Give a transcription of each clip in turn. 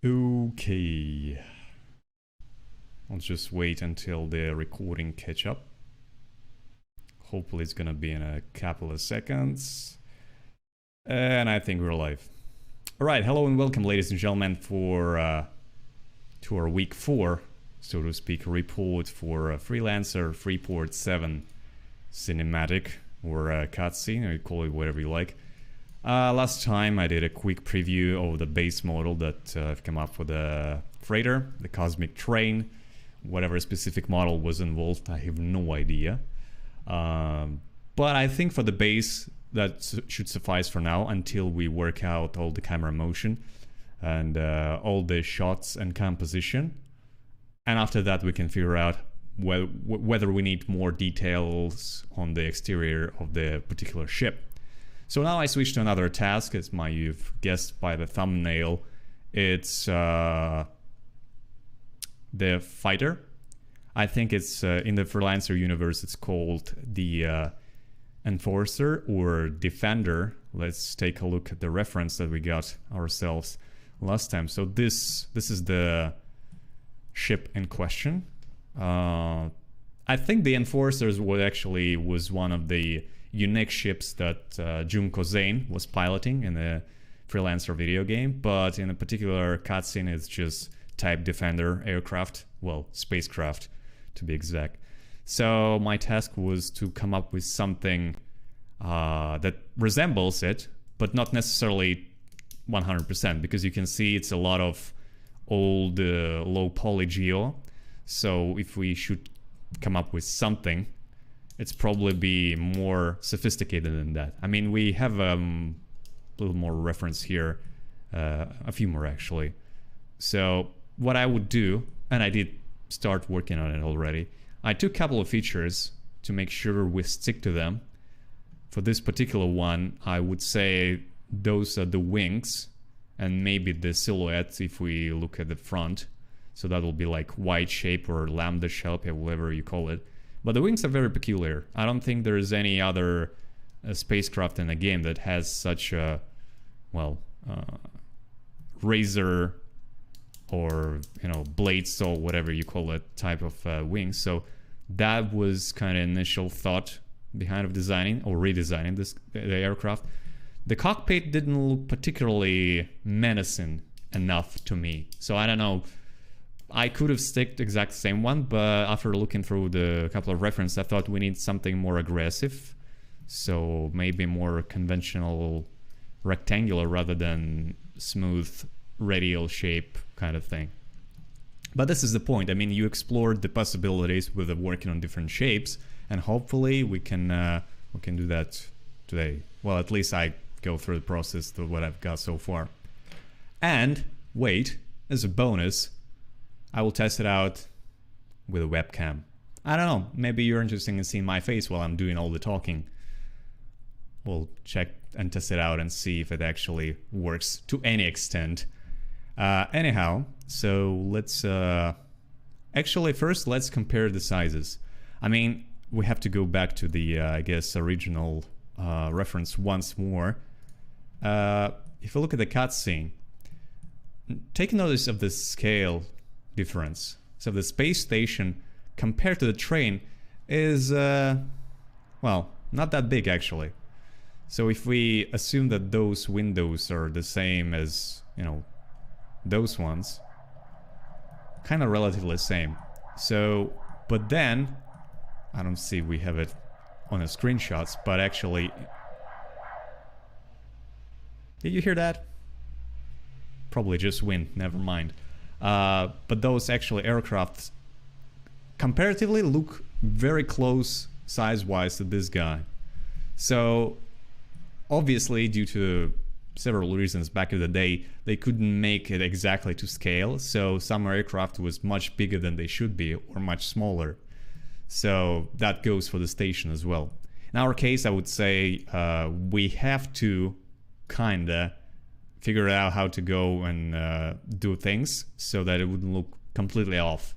Okay. I'll just wait until the recording catch up. Hopefully it's gonna be in a couple of seconds. And I think we're live. Alright, hello and welcome ladies and gentlemen to our week 4, so to speak, report for Freelancer Freeport 7 cinematic or cutscene, or you call it whatever you like. Last time I did a quick preview of the base model that I've come up with the freighter, the cosmic train, whatever specific model was involved, I have no idea. But I think for the base that should suffice for now until we work out all the camera motion and all the shots and composition. And after that we can figure out whether we need more details on the exterior of the particular ship. So now I switch to another task, as you've guessed by the thumbnail. It's the fighter. I think it's in the Freelancer universe it's called the enforcer or defender. Let's take a look at the reference that we got ourselves last time. So this is the ship in question. I think the enforcers was one of the unique ships that Junko Zane was piloting in the Freelancer video game, but in a particular cutscene it's just type defender aircraft, well, spacecraft to be exact. So my task was to come up with something that resembles it, but not necessarily 100%, because you can see it's a lot of old low poly geo. So if we should come up with something, it's probably be more sophisticated than that. I mean, we have a little more reference here, a few more actually. So what I would do, and I did start working on it already, I took a couple of features to make sure we stick to them. For this particular one, I would say those are the wings and maybe the silhouette if we look at the front. So that will be like Y shape or lambda shape, whatever you call it. But the wings are very peculiar. I don't think there is any other spacecraft in the game that has such a, well, razor or, you know, blade saw, whatever you call it, type of wings. So that was kind of initial thought behind of designing or redesigning the aircraft. The cockpit didn't look particularly menacing enough to me. So I don't know. I could have sticked the exact same one, but after looking through the couple of references, I thought we need something more aggressive. So maybe more conventional rectangular rather than smooth radial shape kind of thing. But this is the point. I mean, you explored the possibilities with working on different shapes, and hopefully we can do that today. Well, at least I go through the process to what I've got so far. And wait, as a bonus, I will test it out with a webcam. I don't know, maybe you're interested in seeing my face while I'm doing all the talking. We'll check and test it out and see if it actually works to any extent. Anyhow, so let's... actually, first let's compare the sizes. I mean, we have to go back to the, I guess, original reference once more. If you look at the cutscene, take notice of the scale difference. So the space station compared to the train is well, not that big actually. So if we assume that those windows are the same as, you know, those ones, kind of relatively the same. So, but then I don't see we have it on the screenshots, but actually, did you hear that? Probably just wind, never mind. But those actually aircrafts comparatively look very close size-wise to this guy. So obviously, due to several reasons back in the day, they couldn't make it exactly to scale. So some aircraft was much bigger than they should be or much smaller. So that goes for the station as well. In our case, I would say we have to kinda figure out how to go and do things so that it wouldn't look completely off.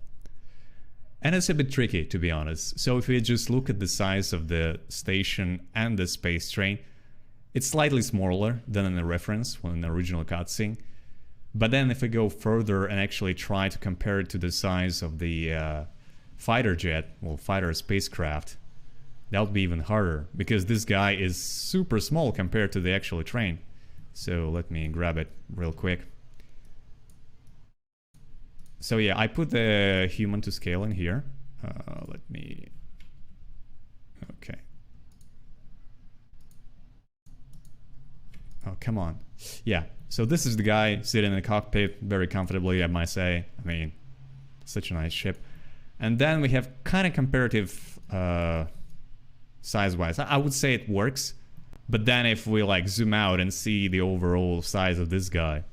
And it's a bit tricky, to be honest. So if we just look at the size of the station and the space train, It's slightly smaller than in the reference, when in the original cutscene. But then if we go further and actually try to compare it to the size of the fighter jet, well, fighter spacecraft, that would be even harder, because this guy is super small compared to the actual train. So let me grab it real quick. So yeah, I put the human to scale in here. Let me... Okay. Oh, come on. Yeah, so this is the guy sitting in the cockpit very comfortably, I might say. I mean, such a nice ship. And then we have kind of comparative size-wise. I would say it works, but then if we like zoom out and see the overall size of this guy,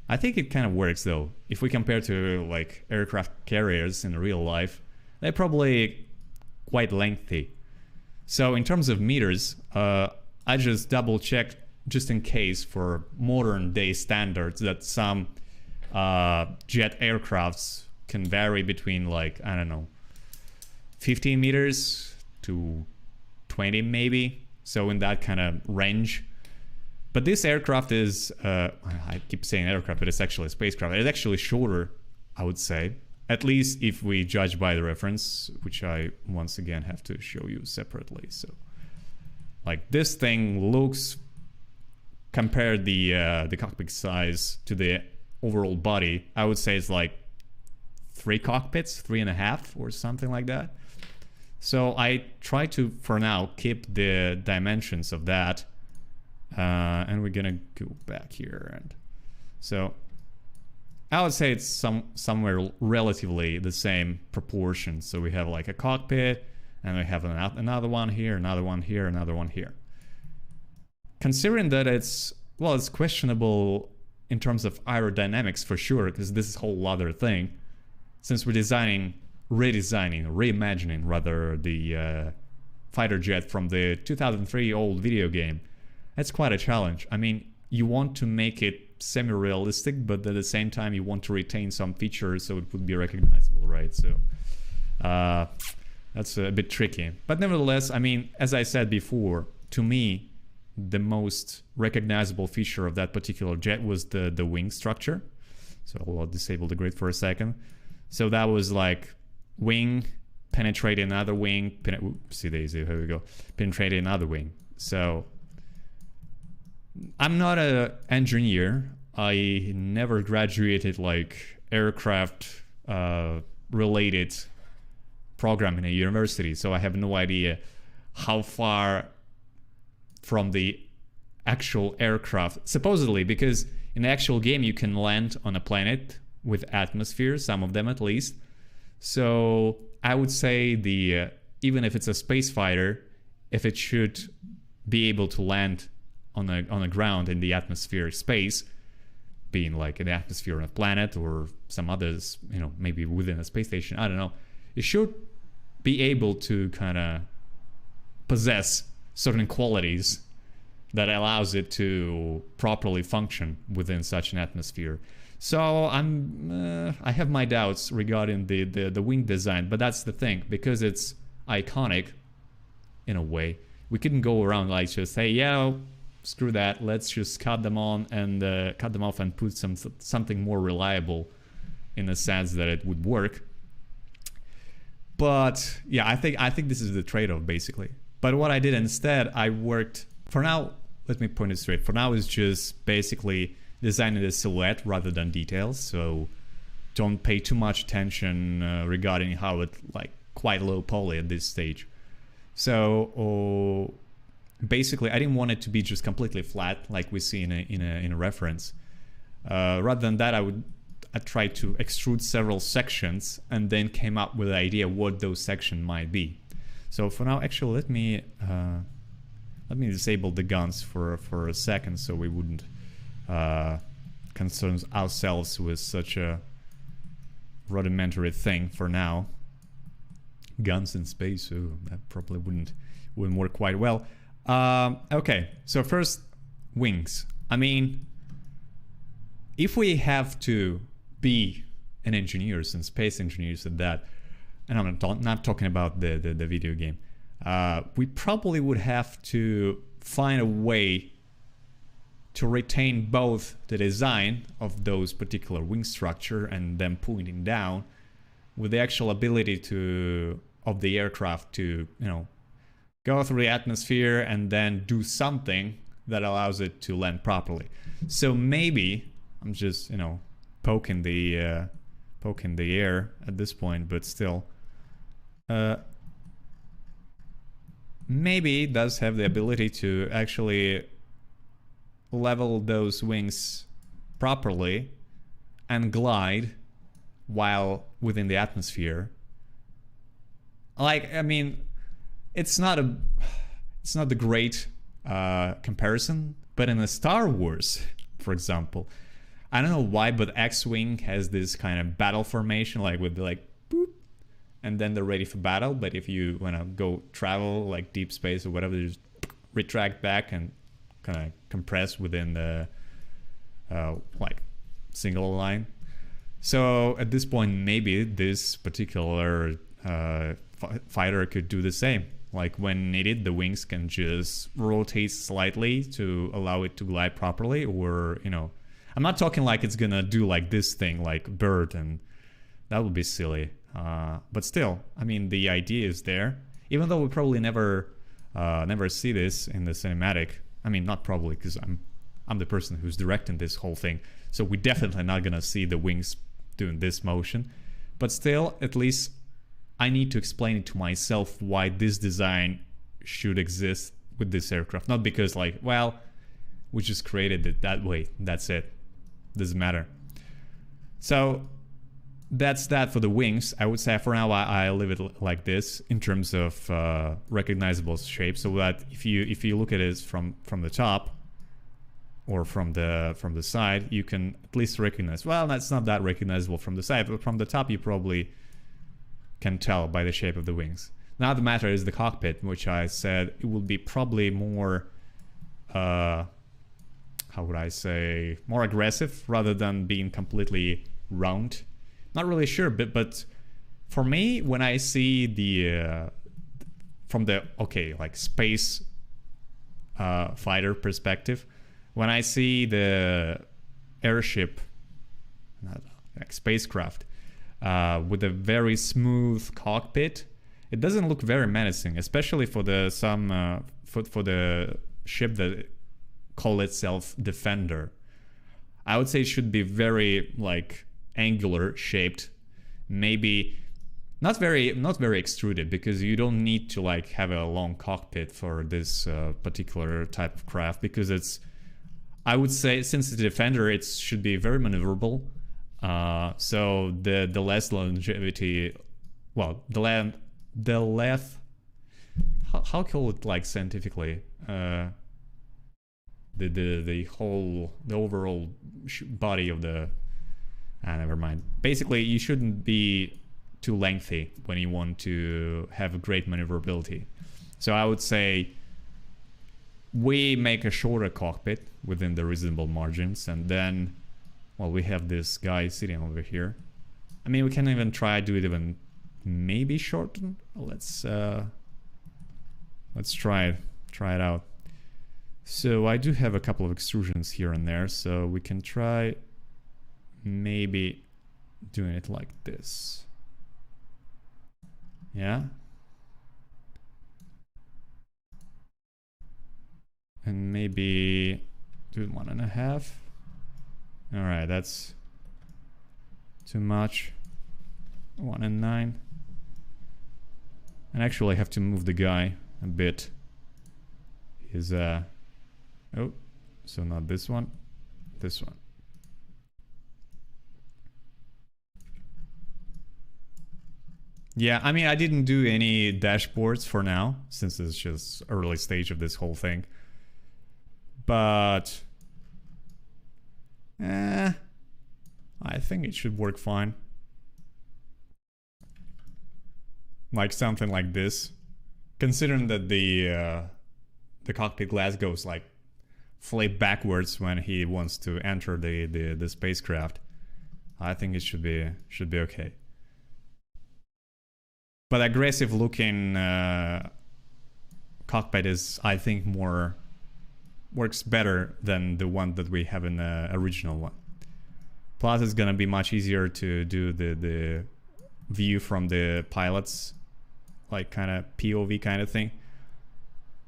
I think it kind of works though. If we compare to like aircraft carriers in real life, they're probably quite lengthy. So in terms of meters, I just double checked just in case for modern day standards that some jet aircrafts can vary between like, I don't know, 15 meters to 20 maybe. So in that kind of range. But this aircraft is, I keep saying aircraft, but it's actually a spacecraft. It's actually shorter, I would say. At least if we judge by the reference, which I once again have to show you separately. So like this thing looks, compare the cockpit size to the overall body, I would say it's like 3 cockpits, 3.5 or something like that. So I try to, for now, keep the dimensions of that. And we're gonna go back here. And so I would say it's somewhere relatively the same proportion. So we have like a cockpit, and we have another one here, another one here, another one here. Considering that it's, well, it's questionable in terms of aerodynamics for sure, because this is a whole other thing. Since we're reimagining rather, the fighter jet from the 2003 old video game, that's quite a challenge. I mean, you want to make it semi-realistic, but at the same time you want to retain some features so it would be recognizable, right? So that's a bit tricky. But nevertheless, I mean, as I said before, to me, the most recognizable feature of that particular jet was the wing structure. So I'll disable the grid for a second. So that was like wing, penetrate another wing, see daisy, here we go, penetrate another wing. So I'm not an engineer. I never graduated like aircraft related program in a university, so I have no idea how far from the actual aircraft, supposedly, because in the actual game you can land on a planet with atmosphere, some of them at least. So I would say the even if it's a space fighter, if it should be able to land on the ground in the atmospheric space, being like in the atmosphere on a planet or some others, you know, maybe within a space station, I don't know, it should be able to kind of possess certain qualities that allows it to properly function within such an atmosphere. So I have my doubts regarding the wing design, but that's the thing, because it's iconic in a way. We couldn't go around like just say, yeah, screw that, let's just cut them off and put something more reliable in the sense that it would work. But yeah, I think this is the trade-off basically. But what I did instead, I worked, for now, let me point it straight, for now is just basically designing the silhouette rather than details. So don't pay too much attention regarding how it like quite low poly at this stage. So basically I didn't want it to be just completely flat like we see in a reference. Rather than that, I tried to extrude several sections and then came up with an idea what those sections might be. So for now, actually, let me disable the guns for a second, so we wouldn't concern ourselves with such a rudimentary thing for now. Guns in space, ooh, that probably wouldn't work quite well. Okay, so first, wings. I mean, if we have to be an engineers and space engineers at that, and I'm not talking about the video game, we probably would have to find a way to retain both the design of those particular wing structure and then pointing down with the actual ability of the aircraft to, go through the atmosphere and then do something that allows it to land properly. So maybe I'm just, poking the air at this point, but still, maybe it does have the ability to actually level those wings properly and glide while within the atmosphere. Like, I mean, it's not the great comparison, but in a Star Wars, for example, I don't know why, but X-Wing has this kind of battle formation, like with boop, and then they're ready for battle. But if you want to go travel like deep space or whatever, they just retract back and kind of compress within the single line. So at this point, maybe this particular fighter could do the same. Like when needed, the wings can just rotate slightly to allow it to glide properly, or I'm not talking like it's gonna do like this thing like bird, and that would be silly. But still, I mean, the idea is there. Even though we probably never see this in the cinematic. I mean, not probably, because I'm the person who's directing this whole thing. So we're definitely not gonna see the wings doing this motion. But still, at least I need to explain it to myself why this design should exist with this aircraft. Not because we just created it that way. That's it. Doesn't matter. So that's that for the wings. I would say for now I leave it like this in terms of recognizable shape, so that if you look at it from the top or from the side, you can at least recognize. Well, that's not that recognizable from the side, but from the top you probably can tell by the shape of the wings. Now the matter is the cockpit, which I said it will be probably more how would I say, more aggressive rather than being completely round. Not really sure, but for me, when I see the from the space fighter perspective, when I see the airship, spacecraft, with a very smooth cockpit, it doesn't look very menacing, especially for the for the ship that call itself Defender. I would say it should be very angular shaped, maybe not very extruded, because you don't need to have a long cockpit for this particular type of craft, because I would say, since it's a Defender, it should be very maneuverable. So the less longevity, well, the less, how call it scientifically, the overall body of the, never mind. Basically, you shouldn't be too lengthy when you want to have a great maneuverability. So I would say we make a shorter cockpit within the reasonable margins, and then, well, we have this guy sitting over here. I mean, we can even do it even maybe shorten. Let's try it out. So I do have a couple of extrusions here and there, so we can try maybe doing it like this. Yeah. And maybe do 1.5. All right, that's too much. 1 and 9. And actually I have to move the guy a bit. He's oh, so not this one, this one. Yeah, I mean, I didn't do any dashboards for now, since it's just early stage of this whole thing. But I think it should work fine. Like something like this. Considering that the cockpit glass goes flip backwards when he wants to enter the spacecraft, I think it should be okay. But aggressive looking cockpit is, I think, more works better than the one that we have in the original one. Plus, it's gonna be much easier to do the view from the pilot's like kind of POV kind of thing.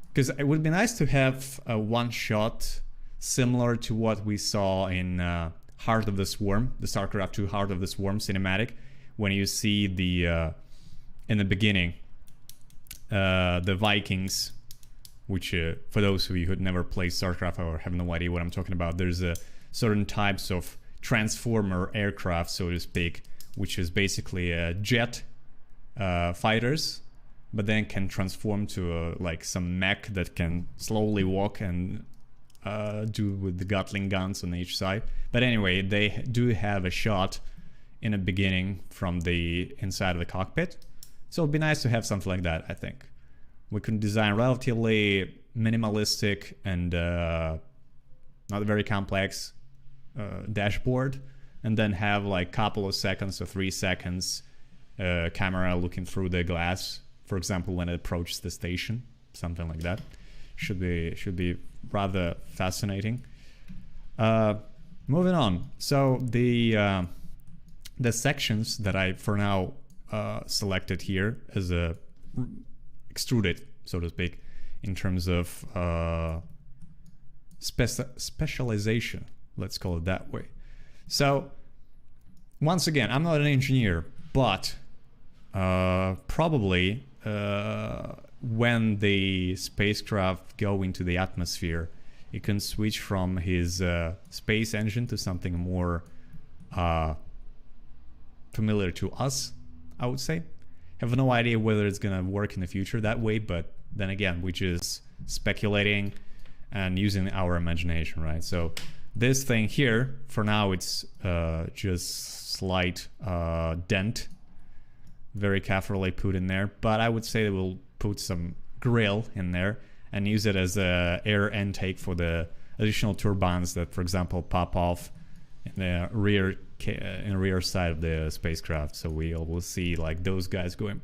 Because it would be nice to have a one shot similar to what we saw in Heart of the Swarm, the StarCraft 2 Heart of the Swarm cinematic, when you see the in the beginning the Vikings, which for those of you who had never played StarCraft or have no idea what I'm talking about, there's a certain types of transformer aircraft, so to speak, which is basically jet fighters, but then can transform to like some mech that can slowly walk and do with the Gatling guns on each side. But anyway, they do have a shot in the beginning from the inside of the cockpit, so it'd be nice to have something like that. I think we can design relatively minimalistic and not very complex dashboard, and then have like couple of seconds or 3 seconds camera looking through the glass, for example, when it approaches the station, something like that. Should be rather fascinating. Moving on. So the sections that I for now selected here as a extruded, so to speak, in terms of specialization, let's call it that way. So once again, I'm not an engineer, but probably when the spacecraft go into the atmosphere, it can switch from his space engine to something more familiar to us, I would say. Have no idea whether it's gonna work in the future that way, but then again, we're just speculating and using our imagination, right? So this thing here, for now, it's just slight dent, very carefully put in there, but I would say we'll put some grill in there and use it as a air intake for the additional turbines that, for example, pop off in the rear side of the spacecraft. So we will see like those guys going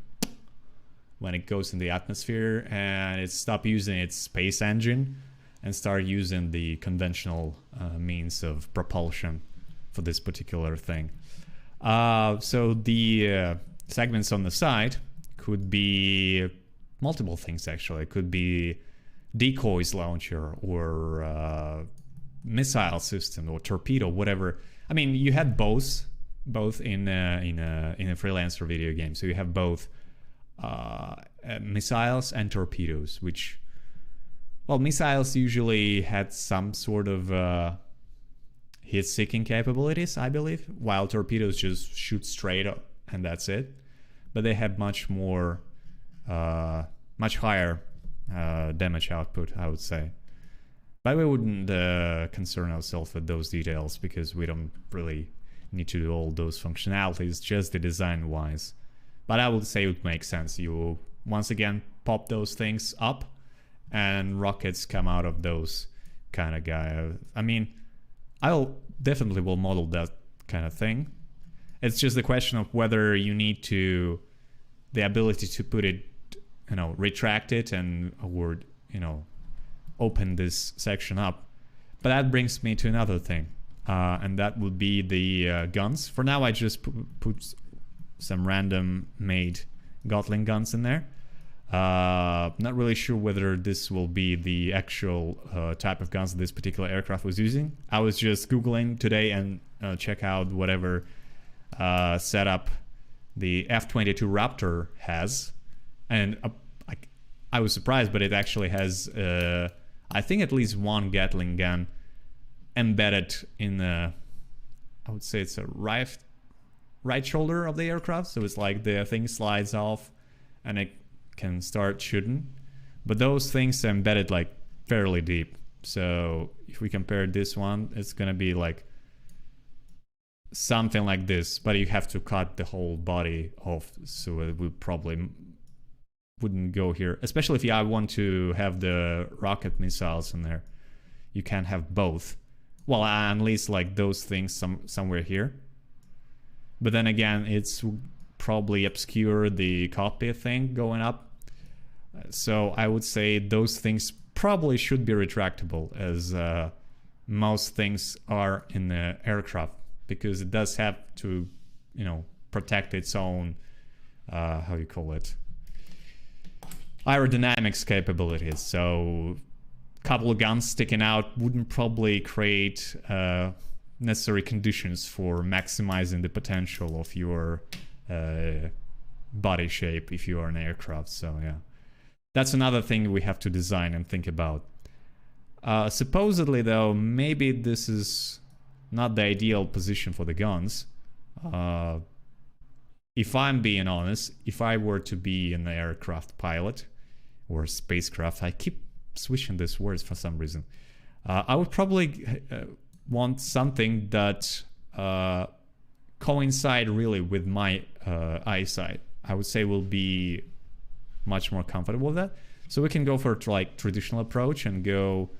when it goes in the atmosphere, and it stop using its space engine and start using the conventional means of propulsion for this particular thing. So the segments on the side could be multiple things, actually. It could be decoys launcher or missile system or torpedo, whatever. I mean, you had both in a Freelancer video game. So you have both missiles and torpedoes, which, well, missiles usually had some sort of hit-seeking capabilities, I believe, while torpedoes just shoot straight up and that's it. But they have much more, much higher damage output, I would say. But we wouldn't concern ourselves with those details because we don't really need to do all those functionalities, just the design-wise. But I would say it would make sense. You, once again, pop those things up and rockets come out of those kind of guy. I mean, I'll definitely will model that kind of thing. It's just the question of whether you need to, the ability to put it, you know, retract it and, or, you know, open this section up. But that brings me to another thing, and that would be the guns. For now, I just put some random made Gatling guns in there. Not really sure whether this will be the actual type of guns that this particular aircraft was using. I was just Googling today and check out whatever setup the F-22 Raptor has, and I was surprised, but it actually has I think at least one Gatling gun embedded in the, I would say it's a right shoulder of the aircraft, so it's like the thing slides off and it can start shooting. But those things are embedded like fairly deep, so if we compare this one, it's gonna be like something like this, but you have to cut the whole body off, so it would probably wouldn't go here, especially if I want to have the rocket missiles in there. You can't have both, well, unless like those things somewhere here. But then again, it's probably obscure the cockpit thing going up, so I would say those things probably should be retractable, as most things are in the aircraft, because it does have to, you know, protect its own, how you call it, aerodynamics capabilities. So a couple of guns sticking out wouldn't probably create necessary conditions for maximizing the potential of your body shape if you are an aircraft. So yeah, that's another thing we have to design and think about. Supposedly though, maybe this is not the ideal position for the guns. If I'm being honest, if I were to be an aircraft pilot or spacecraft, I keep switching these words for some reason, I would probably want something that coincide really with my eyesight. I would say will be much more comfortable with that. So we can go for like traditional approach and go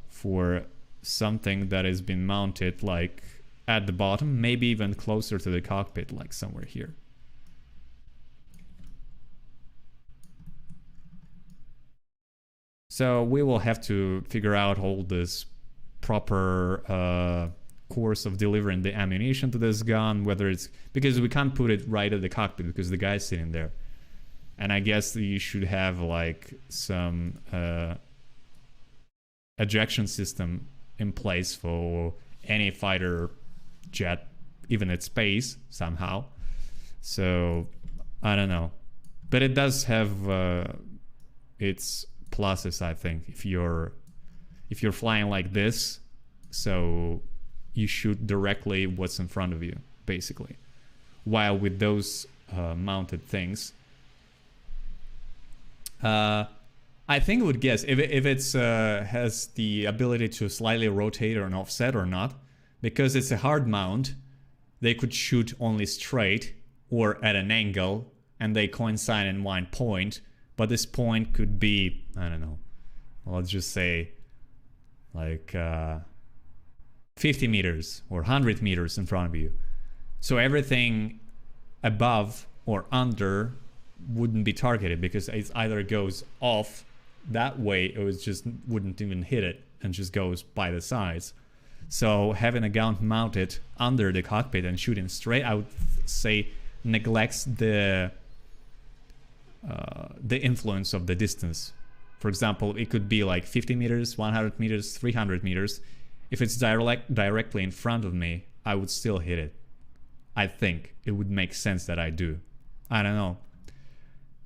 for something that has been mounted like at the bottom, maybe even closer to the cockpit, like somewhere here. So we will have to figure out all this proper course of delivering the ammunition to this gun, whether it's, because we can't put it right at the cockpit because the guy's sitting there. And I guess you should have like some ejection system in place for any fighter jet, even at space somehow. So I don't know, but it does have its pluses, I think. If you're flying like this, so you shoot directly what's in front of you, basically. While with those mounted things, I think I would guess if it's has the ability to slightly rotate or an offset or not, because it's a hard mount, they could shoot only straight or at an angle, and they coincide in one point. But this point could be, I don't know, let's just say like 50 meters or 100 meters in front of you. So everything above or under wouldn't be targeted, because it either goes off that way or it just wouldn't even hit it and just goes by the sides. So having a gun mounted under the cockpit and shooting straight, I would say, neglects the influence of the distance. For example, it could be like 50 meters, 100 meters, 300 meters. If it's directly in front of me, I would still hit it. I think it would make sense that I do. I don't know.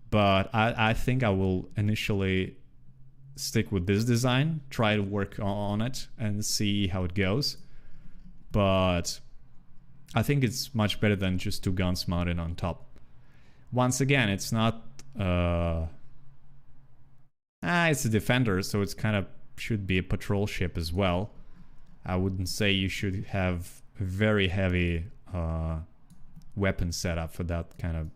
But I think I will initially stick with this design, try to work on it and see how it goes. But I think it's much better than just two guns mounted on top. Once again, it's not... it's a defender, so it's kind of should be a patrol ship as well. I wouldn't say you should have a very heavy weapon setup for that kind of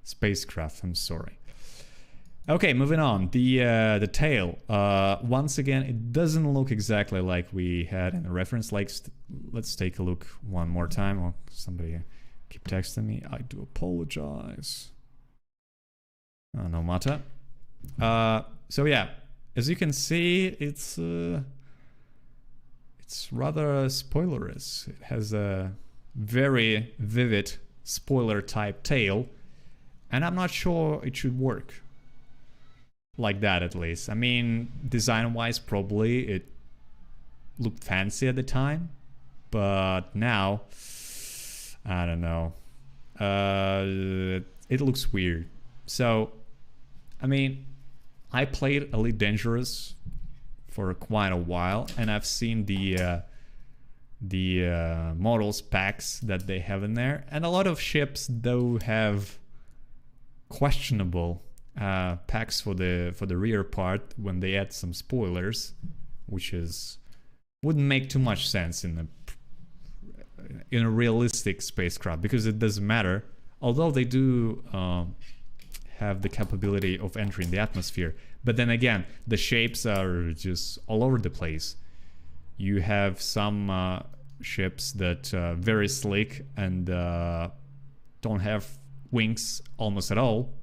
spacecraft. I'm sorry. Okay, moving on. The tail. Once again, it doesn't look exactly like we had in the reference. Like, let's take a look one more time. Oh, somebody keep texting me. I do apologize. No matter. So yeah, as you can see, it's rather spoilerous. It has a very vivid spoiler type tail, and I'm not sure it should work like that, at least. I mean, design wise, probably it looked fancy at the time, but now I don't know. It looks weird. So I mean, I played Elite Dangerous for quite a while, and I've seen the models packs that they have in there, and a lot of ships though have questionable packs for the rear part when they add some spoilers, which wouldn't make too much sense in a realistic spacecraft, because it doesn't matter. Although they do have the capability of entering the atmosphere, but then again, the shapes are just all over the place. You have some ships that very slick and don't have wings almost at all.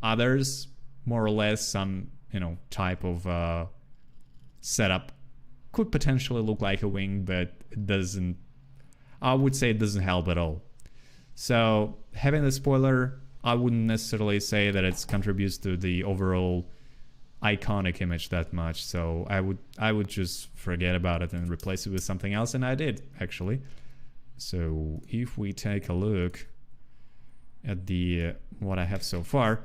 Others, more or less, some type of setup could potentially look like a wing, but it doesn't. I would say it doesn't help at all. So having the spoiler, I wouldn't necessarily say that it contributes to the overall iconic image that much. So I would just forget about it and replace it with something else, and I did actually. So if we take a look at the what I have so far,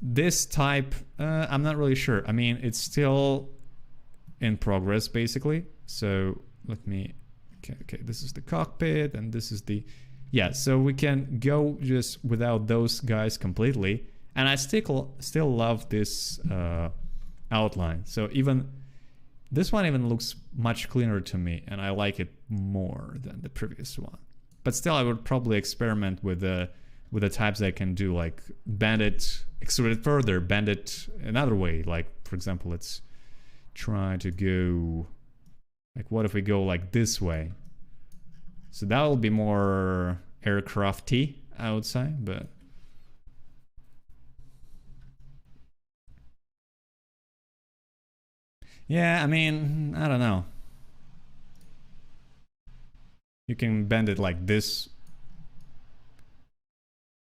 this type, I'm not really sure. I mean, it's still in progress basically. So let me, okay, this is the cockpit and this is the, yeah, so we can go just without those guys completely. And I still love this outline. So even this one even looks much cleaner to me, and I like it more than the previous one. But still, I would probably experiment with the types I can do, like bend it, extrude it further, bend it another way. Like, for example, let's try to go, like, what if we go like this way? So that will be more aircrafty, I would say, but yeah, I mean, I don't know. You can bend it like this.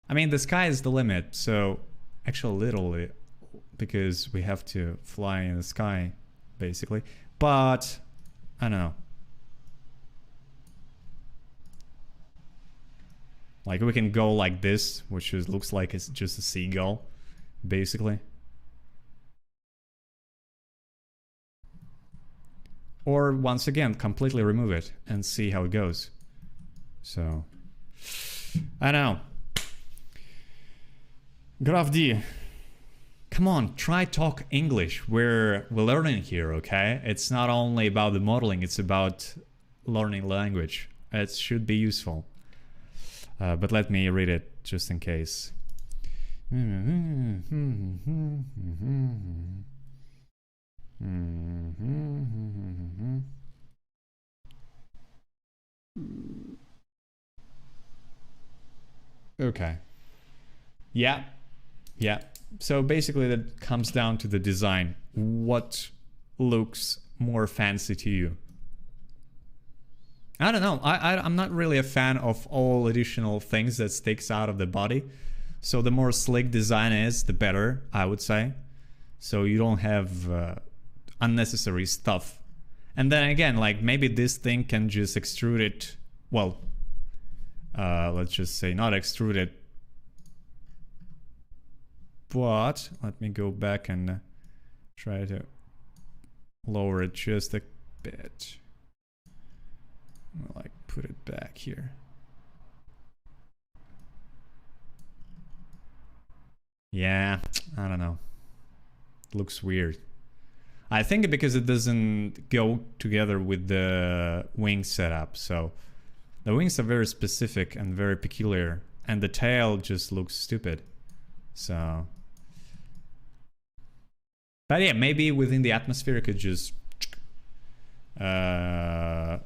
I mean, the sky is the limit, so actually literally, because we have to fly in the sky, basically. But, I don't know. Like, we can go like this, which looks like it's just a seagull, basically. Or, once again, completely remove it and see how it goes. So, I don't know. Graf D, come on, try talk English. We're learning here, okay? It's not only about the modeling, it's about learning language. It should be useful. But let me read it just in case. Okay. Yeah. Yeah. So basically that comes down to the design. What looks more fancy to you? I don't know. I'm not really a fan of all additional things that sticks out of the body. So the more slick design is, the better, I would say. So you don't have unnecessary stuff. And then again, like maybe this thing can just extrude it. Well, let's just say not extrude it. But let me go back and try to lower it just a bit. Like put it back here. Yeah, I don't know. It looks weird. I think because it doesn't go together with the wing setup. So the wings are very specific and very peculiar, and the tail just looks stupid. So, but yeah, maybe within the atmosphere it could just I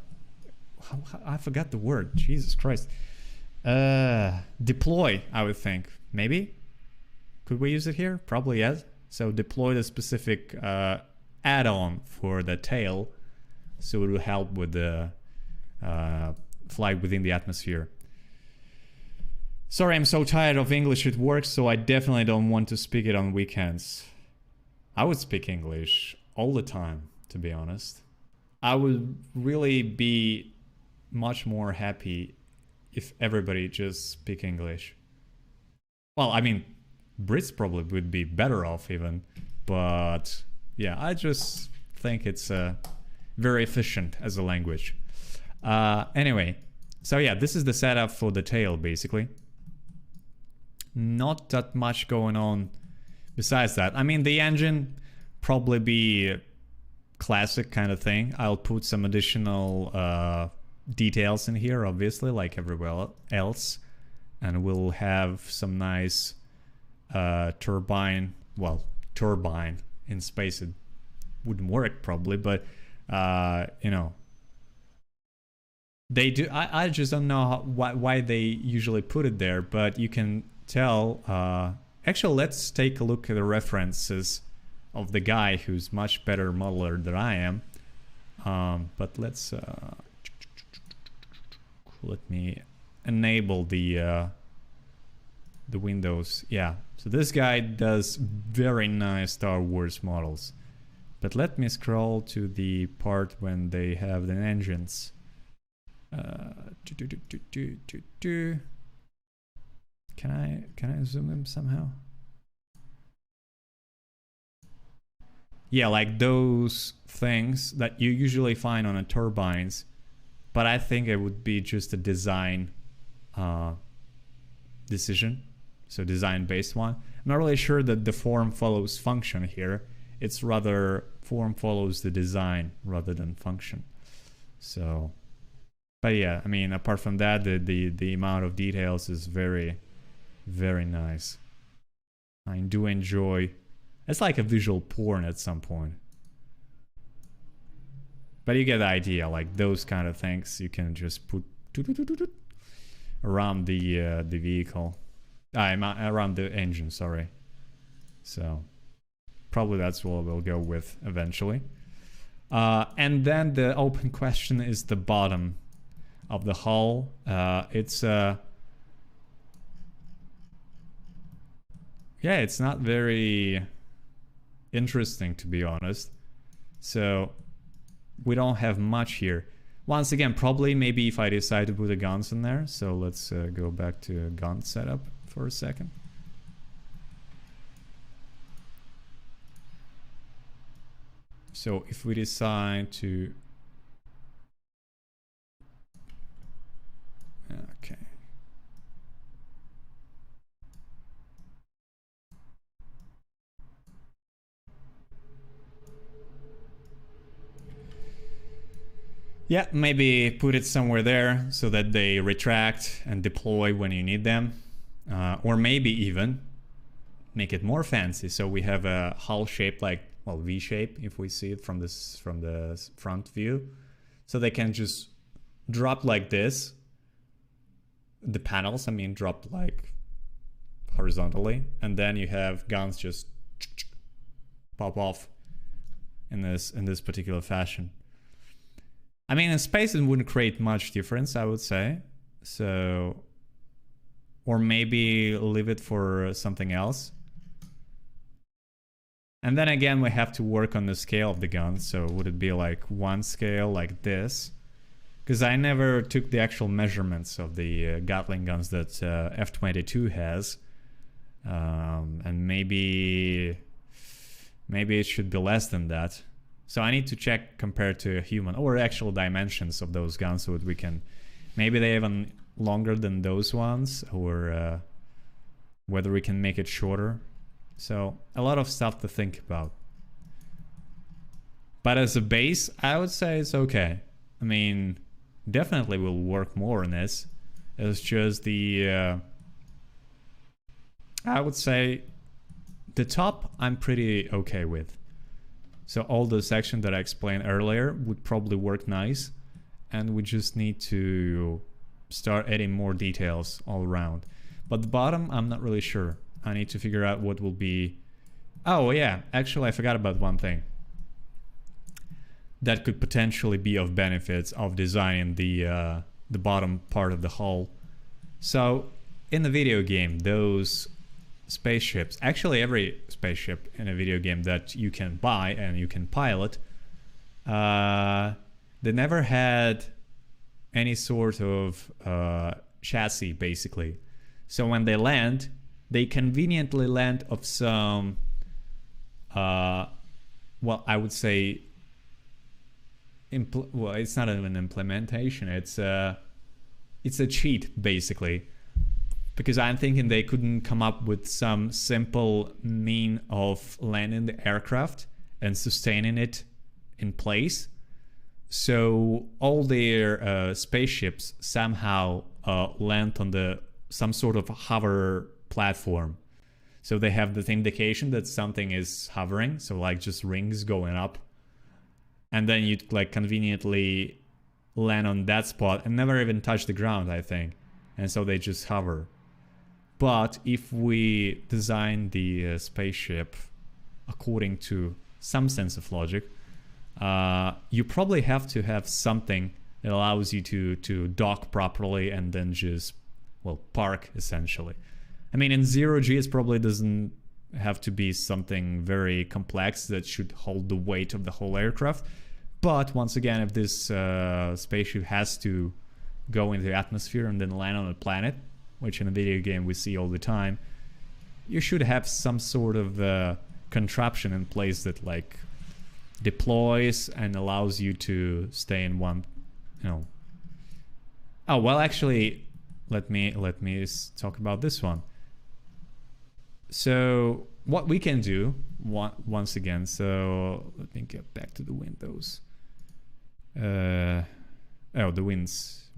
forgot the word. Jesus Christ. Deploy, I would think. Maybe? Could we use it here? Probably yes. So deploy the specific add-on for the tail, so it will help with the flight within the atmosphere. Sorry, I'm so tired of English at work, so I definitely don't want to speak it on weekends. I would speak English all the time, to be honest. I would really be much more happy if everybody just speak English. Well, I mean, Brits probably would be better off even, but yeah, I just think it's very efficient as a language. Anyway, so yeah, this is the setup for the tail, basically. Not that much going on besides that. I mean, the engine probably be classic kind of thing. I'll put some additional details in here, obviously, like everywhere else, and we'll have some nice turbine. Well, turbine in space, it wouldn't work probably, but you know, they do. I just don't know why they usually put it there, but you can tell. Actually, let's take a look at the references of the guy who's much better modeler than I am. But let's let me enable the windows. Yeah, so this guy does very nice Star Wars models. But let me scroll to the part when they have the engines. Can I zoom in somehow? Yeah, like those things that you usually find on a turbines, but I think it would be just a design decision, so design-based one. I'm not really sure that the form follows function here. It's rather form follows the design rather than function. So, but yeah, I mean, apart from that, the amount of details is very, very nice. I do enjoy. It's like a visual porn at some point. But you get the idea, like those kind of things you can just put around the vehicle. Around the engine, sorry. So probably that's what we'll go with eventually. And then the open question is the bottom of the hull. It's it's not very interesting, to be honest. So we don't have much here. Once again, probably maybe if I decide to put the guns in there. So let's go back to gun setup for a second. So if we decide to... Okay. Yeah, maybe put it somewhere there so that they retract and deploy when you need them. Or maybe even make it more fancy. So we have a hull shape like, well, V shape if we see it from the front view. So they can just drop like this. The panels, I mean, drop like horizontally. And then you have guns just pop off in this particular fashion. I mean, in space, it wouldn't create much difference, I would say. So, or maybe leave it for something else. And then again, we have to work on the scale of the gun. So would it be like one scale like this? Because I never took the actual measurements of the Gatling guns that F-22 has. And maybe it should be less than that. So I need to check compared to a human or actual dimensions of those guns so that we can, maybe they're even longer than those ones, or whether we can make it shorter. So a lot of stuff to think about. But as a base, I would say it's okay. I mean, definitely will work more on this. It's just the, I would say the top I'm pretty okay with. So all the section that I explained earlier would probably work nice, and we just need to start adding more details all around. But the bottom, I'm not really sure. I need to figure out what will be... Oh yeah, actually I forgot about one thing that could potentially be of benefits of designing the bottom part of the hull. So in the video game, those spaceships, actually every spaceship in a video game that you can buy and you can pilot, they never had any sort of chassis, basically. So when they land, they conveniently land of some, well, I would say, well, it's not an implementation, it's a cheat, basically. Because I'm thinking they couldn't come up with some simple mean of landing the aircraft and sustaining it in place. So all their spaceships somehow land on some sort of hover platform. So they have the indication that something is hovering, so like just rings going up. And then you'd like conveniently land on that spot and never even touch the ground, I think. And so they just hover. But if we design the spaceship according to some sense of logic, you probably have to have something that allows you to dock properly and then just, well, park essentially. I mean, in 0G, it probably doesn't have to be something very complex that should hold the weight of the whole aircraft. But once again, if this spaceship has to go into the atmosphere and then land on a planet, which in a video game we see all the time, you should have some sort of contraption in place that like deploys and allows you to stay in one, you know. Oh, well, actually, let me talk about this one. So what we can do once again, so let me get back to the windows. Oh, the wings.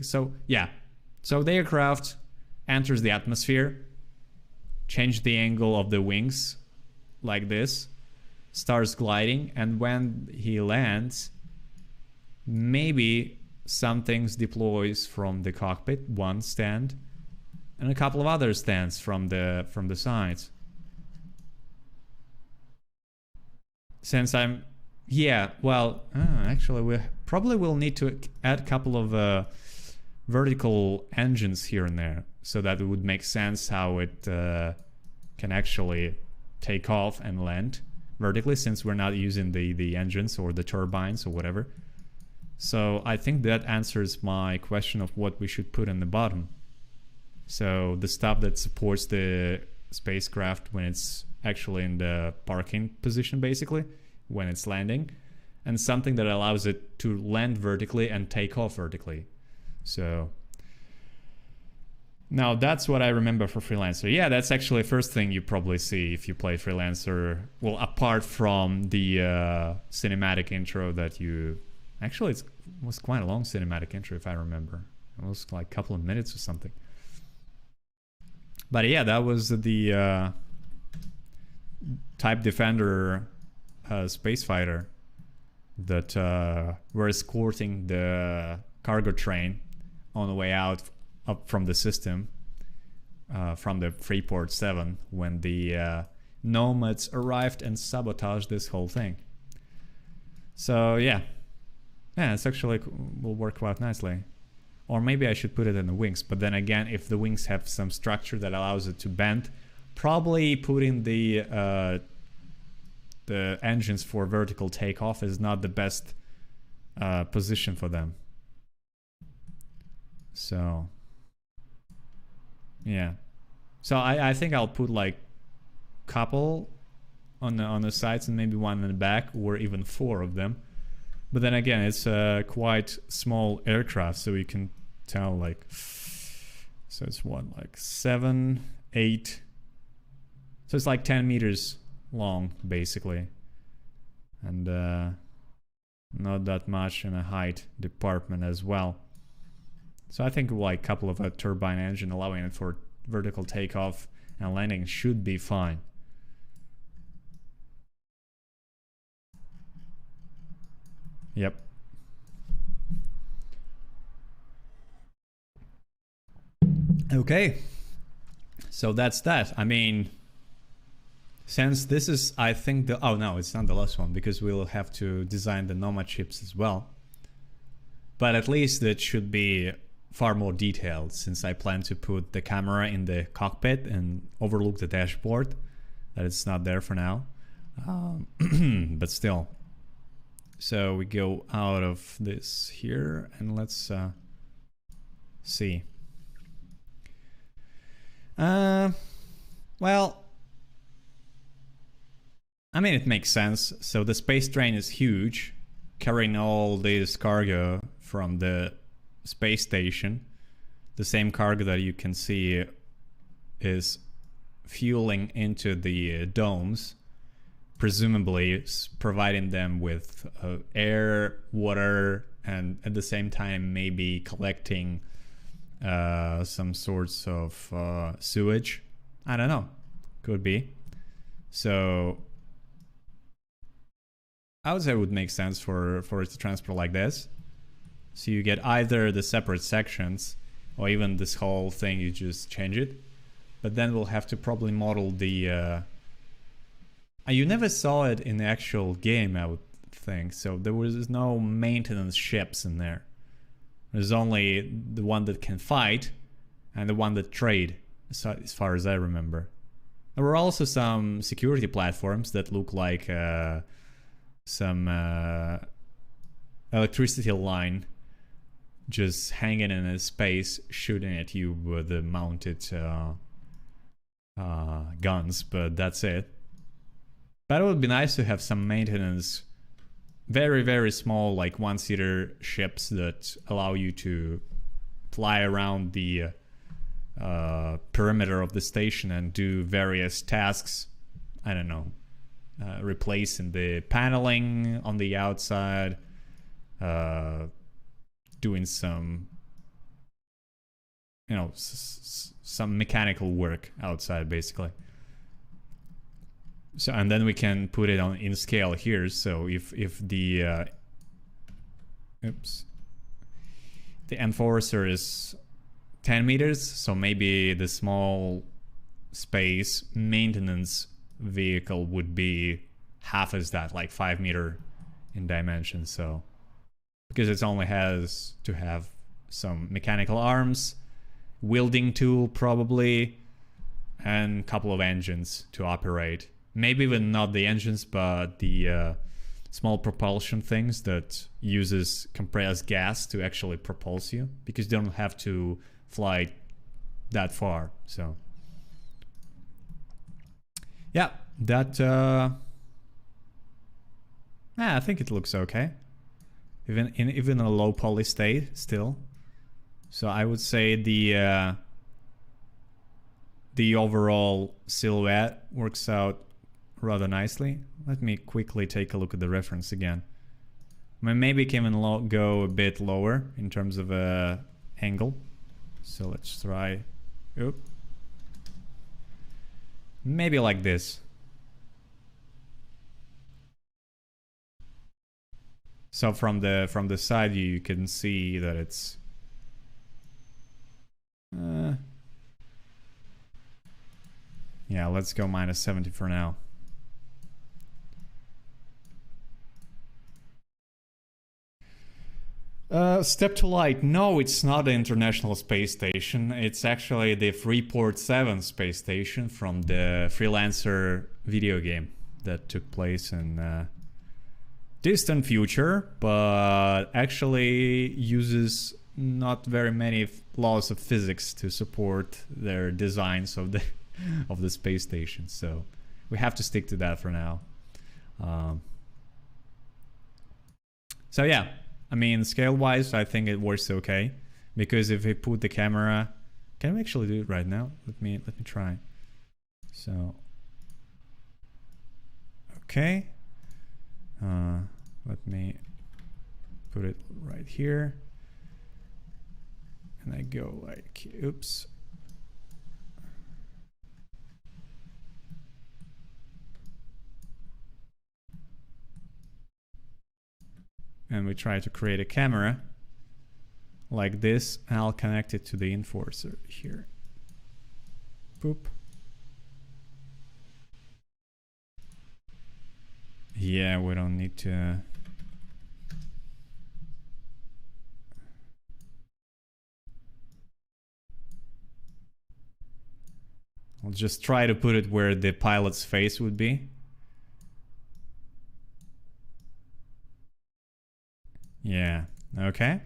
So yeah, so the aircraft enters the atmosphere, change the angle of the wings like this, starts gliding, and when he lands, maybe some things deploys from the cockpit, one stand, and a couple of other stands from the sides. Since I'm, yeah, well, actually we probably will need to add a couple of vertical engines here and there, so that it would make sense how it can actually take off and land vertically, since we're not using the engines or the turbines or whatever. So I think that answers my question of what we should put in the bottom. So the stuff that supports the spacecraft when it's actually in the parking position, basically, when it's landing, and something that allows it to land vertically and take off vertically. So now that's what I remember for Freelancer. Yeah, that's actually the first thing you probably see if you play Freelancer. Well, apart from the cinematic intro that you... Actually, it was quite a long cinematic intro, if I remember. It was like a couple of minutes or something. But yeah, that was the Type Defender space fighter that were escorting the cargo train on the way up from the system, from the Freeport 7, when the nomads arrived and sabotaged this whole thing. So yeah, it's actually will work quite nicely. Or maybe I should put it in the wings, but then again, if the wings have some structure that allows it to bend, probably putting the engines for vertical takeoff is not the best position for them. So yeah, so I think I'll put like couple on the sides and maybe one in the back, or even 4 of them. But then again, it's a quite small aircraft, so you can tell like, so it's what, like 7, 8, so it's like 10 meters long basically, and not that much in a height department as well. So I think like a couple of a turbine engine allowing it for vertical takeoff and landing should be fine. Yep. Okay, so that's that. I mean, since this is, I think the, oh no, it's not the last one, because we'll have to design the Nomad chips as well. But at least it should be far more detailed, since I plan to put the camera in the cockpit and overlook the dashboard. That it's not there for now, but still. So we go out of this here and let's see. Well, I mean, it makes sense. So the space train is huge, carrying all this cargo from the space station. The same cargo that you can see is fueling into the domes, presumably providing them with air, water, and at the same time maybe collecting some sorts of sewage. I don't know, could be. So I would say it would make sense for it to transport like this. So you get either the separate sections or even this whole thing, you just change it. But then we'll have to probably model the You never saw it in the actual game, I would think. So there was no maintenance ships in there. There's only the one that can fight and the one that trade, as far as I remember. There were also some security platforms that look like some electricity line just hanging in a space, shooting at you with the mounted guns, but that's it. But it would be nice to have some maintenance, very, very small, like one-seater ships that allow you to fly around the perimeter of the station and do various tasks. I don't know, replacing the paneling on the outside, doing some, you know, some mechanical work outside, basically. So, and then we can put it on in scale here. So if the the enforcer is 10 meters, so maybe the small space maintenance vehicle would be half as that, like 5 meter in dimension. So because it only has to have some mechanical arms, wielding tool probably, and a couple of engines to operate. Maybe even not the engines, but the small propulsion things that uses compressed gas to actually propulse you, because you don't have to fly that far. So yeah, that I think it looks okay, even in a low poly state still. So I would say the overall silhouette works out rather nicely. Let me quickly take a look at the reference again. I mean, maybe it can go a bit lower in terms of angle. So let's try. Oop. Maybe like this. So from the side you can see that it's yeah, let's go -70 for now. Step to light. No, it's not the International Space Station. It's actually the Freeport 7 space station from the Freelancer video game that took place in distant future, but actually uses not very many laws of physics to support their designs of the of the space station. So we have to stick to that for now. So yeah, I mean, scale-wise, I think it works okay, because if we put the camera, can we actually do it right now? Let me try. So okay, let me put it right here, and I go like, oops. And we try to create a camera like this, and I'll connect it to the enforcer here. Boop. Yeah, we don't need to. I'll just try to put it where the pilot's face would be. Yeah, okay.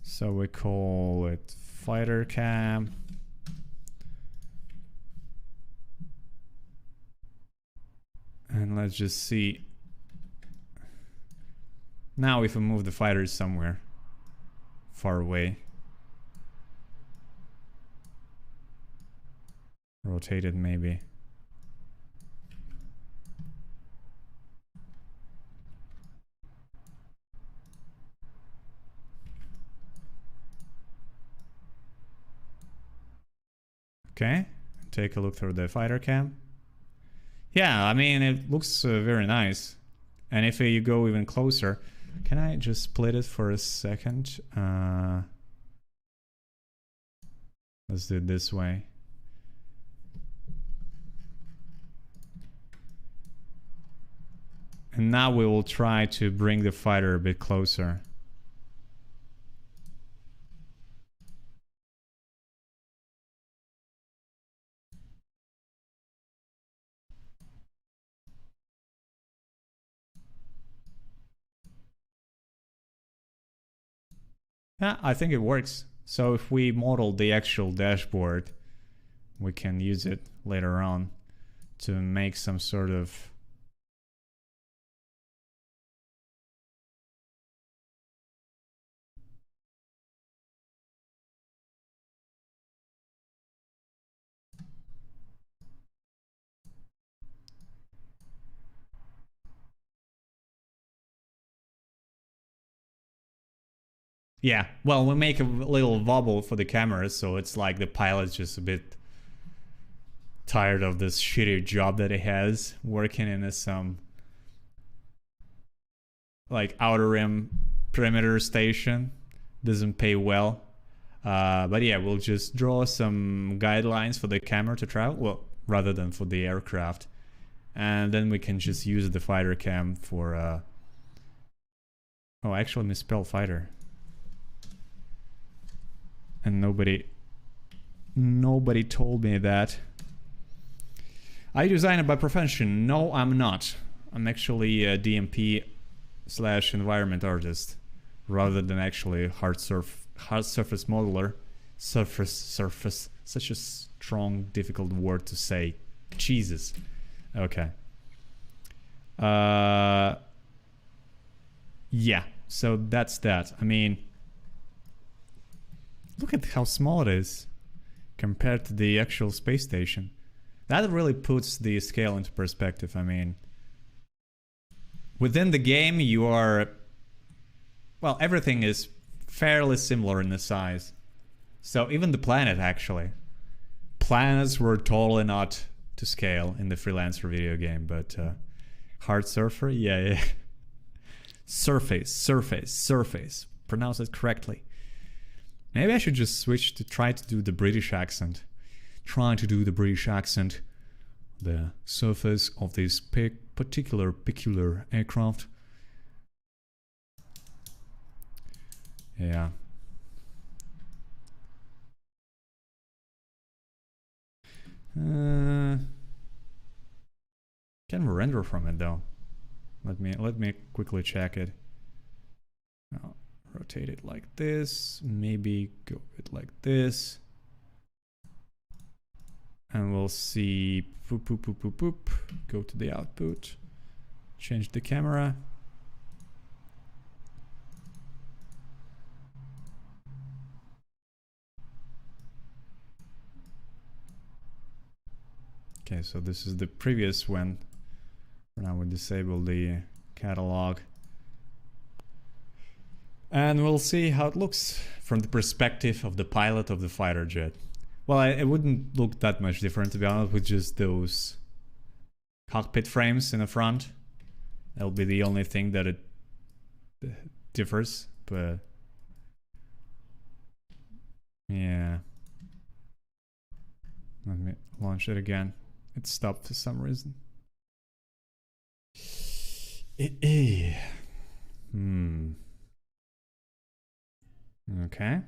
So we call it fighter cam. And let's just see. Now if we move the fighters somewhere far away. Rotate it maybe. Okay, take a look through the fighter cam. Yeah, I mean, it looks very nice. And if you go even closer, can I just split it for a second? Let's do it this way. And now we will try to bring the fighter a bit closer. Yeah, I think it works. So if we model the actual dashboard, we can use it later on to make some sort of yeah, well, we make a little wobble for the camera, so it's like the pilot's just a bit tired of this shitty job that he has working in some like outer rim perimeter station. Doesn't pay well. But yeah, we'll just draw some guidelines for the camera to travel, well, rather than for the aircraft. And then we can just use the fighter cam for oh, I actually misspelled fighter. And nobody told me that. Are you a designer by profession? No, I'm not. I'm actually a DMP / environment artist, rather than actually hard surface modeler. Surface. Such a strong, difficult word to say. Jesus. Okay. Yeah. So that's that. I mean, look at how small it is compared to the actual space station. That really puts the scale into perspective. I mean, within the game, you are... Well, everything is fairly similar in the size. So even the planet, actually. Planets were totally not to scale in the Freelancer video game, but hard surfer? Yeah. Surface. Pronounce it correctly. Maybe I should just switch to try to do the British accent. Trying to do the British accent. The surface of this peculiar aircraft. Yeah. Can render from it though. Let me quickly check it. I'll rotate it like this. Maybe go it like this. And we'll see. Boop. Go to the output. Change the camera. Okay, so this is the previous one. For now, we disable the catalog. And we'll see how it looks from the perspective of the pilot of the fighter jet. Well, it wouldn't look that much different, to be honest, with just those cockpit frames in the front. That'll be the only thing that it differs, but... yeah. Let me launch it again. It stopped for some reason. Okay.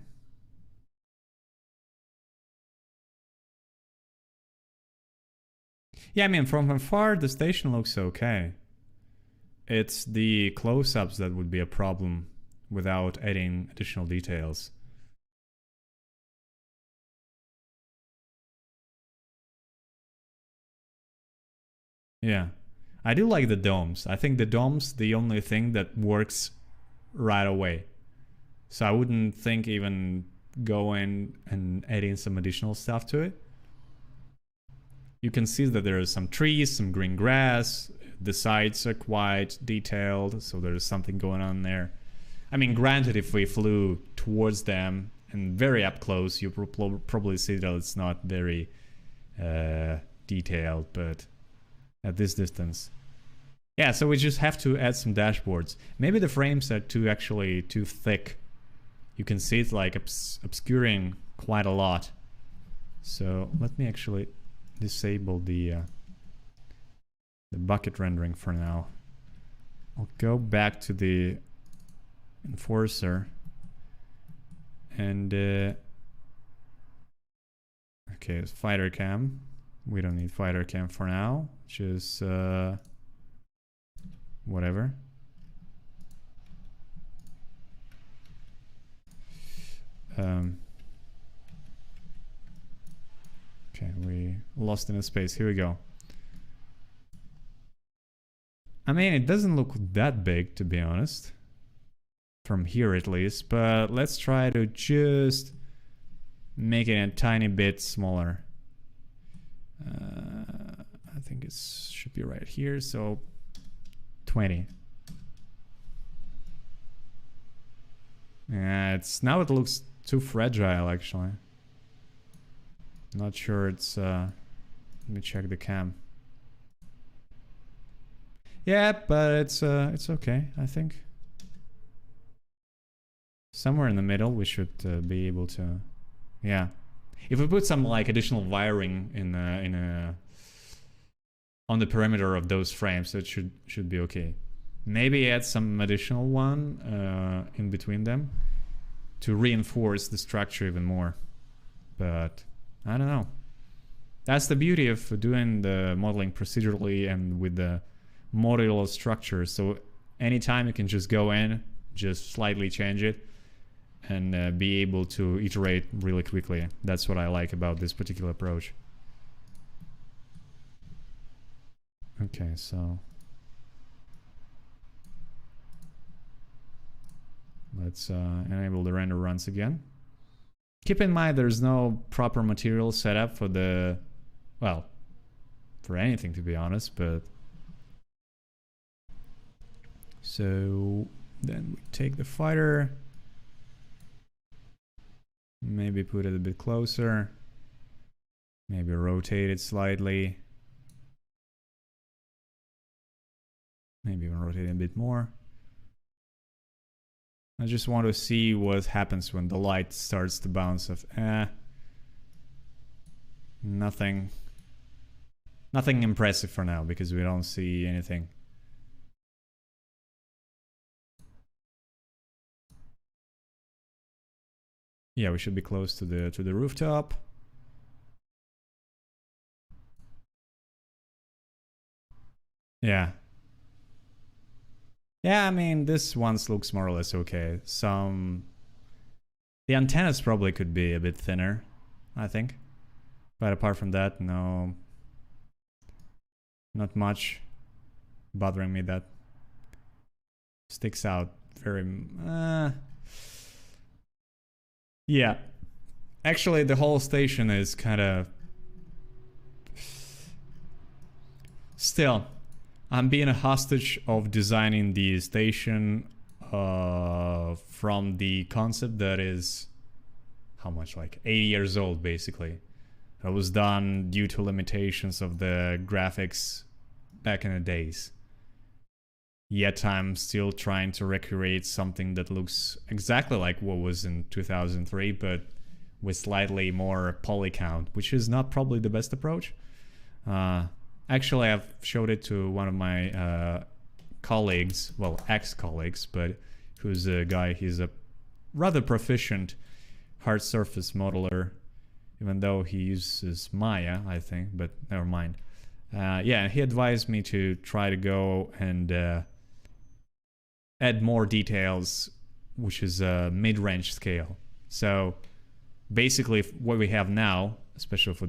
Yeah, I mean, from afar, the station looks okay. It's the close-ups that would be a problem without adding additional details. Yeah. I do like the domes. I think the dome's the only thing that works right away. So I wouldn't think even going and adding some additional stuff to it. You can see that there are some trees, some green grass. The sides are quite detailed, so there's something going on there. I mean, granted, if we flew towards them and very up close, you probably see that it's not very detailed, but at this distance. Yeah, so we just have to add some dashboards. Maybe the frames are too thick. You can see it's like obscuring quite a lot. So let me actually disable the bucket rendering for now. I'll go back to the enforcer and okay, it's fighter cam. We don't need fighter cam for now, just whatever. Okay, we lost in a space. Here we go. I mean, it doesn't look that big, to be honest. From here at least, but let's try to just make it a tiny bit smaller. I think it should be right here, so 20. Yeah, now it looks too fragile actually. Not sure it's let me check the cam. Yeah, but it's okay, I think. Somewhere in the middle we should be able to, yeah. If we put some like additional wiring in on the perimeter of those frames, it should be okay. Maybe add some additional one in between them to reinforce the structure even more. But I don't know. That's the beauty of doing the modeling procedurally and with the modular structure. So anytime you can just go in, just slightly change it, and be able to iterate really quickly. That's what I like about this particular approach. Okay, so let's enable the render runs again. Keep in mind there's no proper material setup for the, well, for anything to be honest, but so then we take the fighter, maybe put it a bit closer, maybe rotate it slightly, maybe even rotate it a bit more. I just want to see what happens when the light starts to bounce off. Nothing impressive for now because we don't see anything. Yeah, we should be close to the rooftop. Yeah. Yeah, I mean, this one looks more or less okay. The antennas probably could be a bit thinner, I think. But apart from that, no, not much bothering me that sticks out very... Yeah. Actually, the whole station is kind of... Still, I'm being a hostage of designing the station from the concept that is... How much? Like 80 years old, basically. It was done due to limitations of the graphics back in the days. Yet I'm still trying to recreate something that looks exactly like what was in 2003, but with slightly more poly count, which is not probably the best approach. Actually, I've showed it to one of my colleagues, well, ex-colleagues, but who's a guy, he's a rather proficient hard surface modeler, even though he uses Maya, I think, but never mind. Yeah, he advised me to try to go and add more details, which is a mid-range scale. So basically what we have now, especially for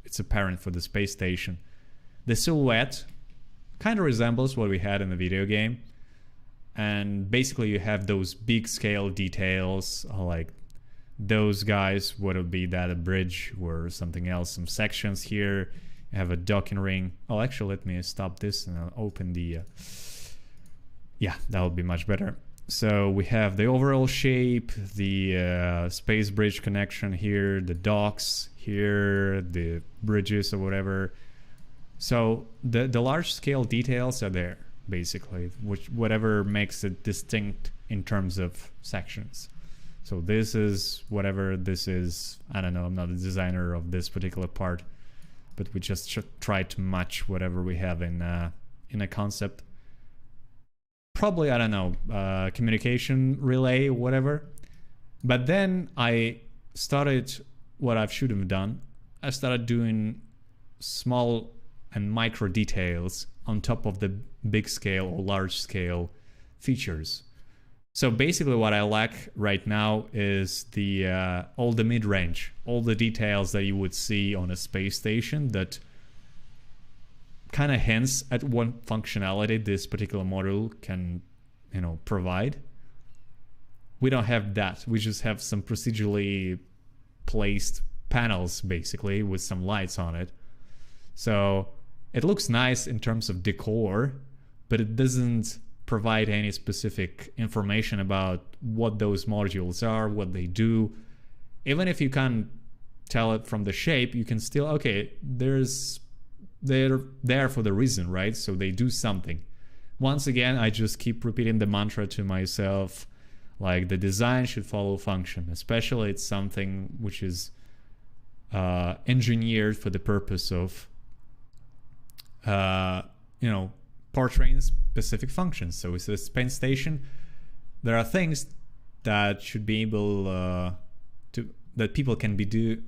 it's apparent for the space station, the silhouette kind of resembles what we had in the video game. And basically you have those big scale details, like those guys, what would be that, a bridge or something else, some sections here. You have a docking ring. Oh, actually, let me stop this and I'll open the... Yeah, that would be much better. So we have the overall shape, the space bridge connection here, the docks here, the bridges or whatever. So the large scale details are there, basically, whatever makes it distinct in terms of sections. So this is whatever this is. I don't know, I'm not a designer of this particular part, but we just try to match whatever we have in a concept. probably, I don't know, communication relay or whatever. But then I started what I should have done. I started doing small and micro details on top of the big scale or large scale features. So basically what I lack right now is the all the mid-range, all the details that you would see on a space station that kind of hints at what functionality this particular module can, you know, provide. We don't have that. We just have some procedurally placed panels basically with some lights on it. So it looks nice in terms of decor, but it doesn't provide any specific information about what those modules are, what they do. Even if you can't tell it from the shape, you can still, okay, they're there for the reason, right? So they do something. Once again, I just keep repeating the mantra to myself, like the design should follow function, especially it's something which is engineered for the purpose of you know, portraying specific functions. So it's a space station. There are things that should be able that people can be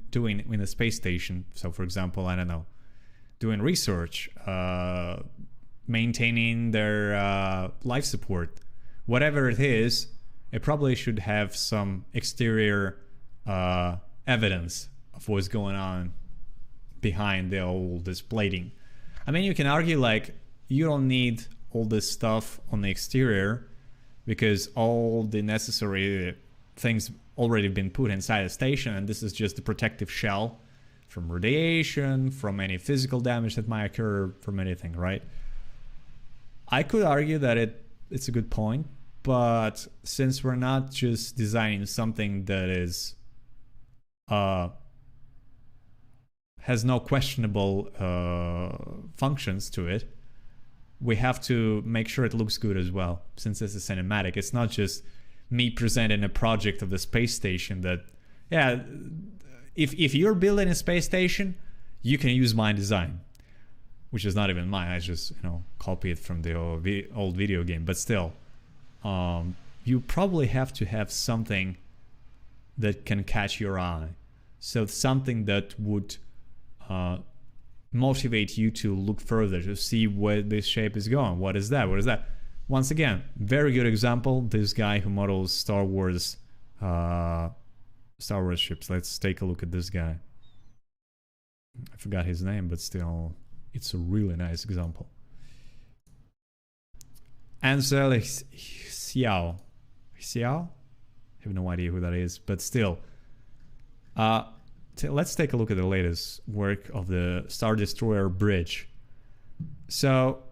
doing in a space station. So for example, I don't know, doing research, maintaining their life support, whatever it is, it probably should have some exterior evidence of what's going on behind all this plating. I mean, you can argue like you don't need all this stuff on the exterior because all the necessary things already been put inside the station, and this is just the protective shell from radiation, from any physical damage that might occur, from anything, right? I could argue that it's a good point, but since we're not just designing something that is has no questionable functions to it, we have to make sure it looks good as well. Since it's a cinematic, it's not just me presenting a project of the space station that, yeah, if you're building a space station, you can use my design, which is not even mine. I just, you know, copy it from the old video game. But still, you probably have to have something that can catch your eye. So something that would motivate you to look further, to see where this shape is going. What is that? What is that? Once again, very good example. This guy who models Star Wars ships. Let's take a look at this guy. I forgot his name, but still, it's a really nice example. Ansel Xiao. Xiao? I have no idea who that is, but still. Let's take a look at the latest work of the Star Destroyer bridge. So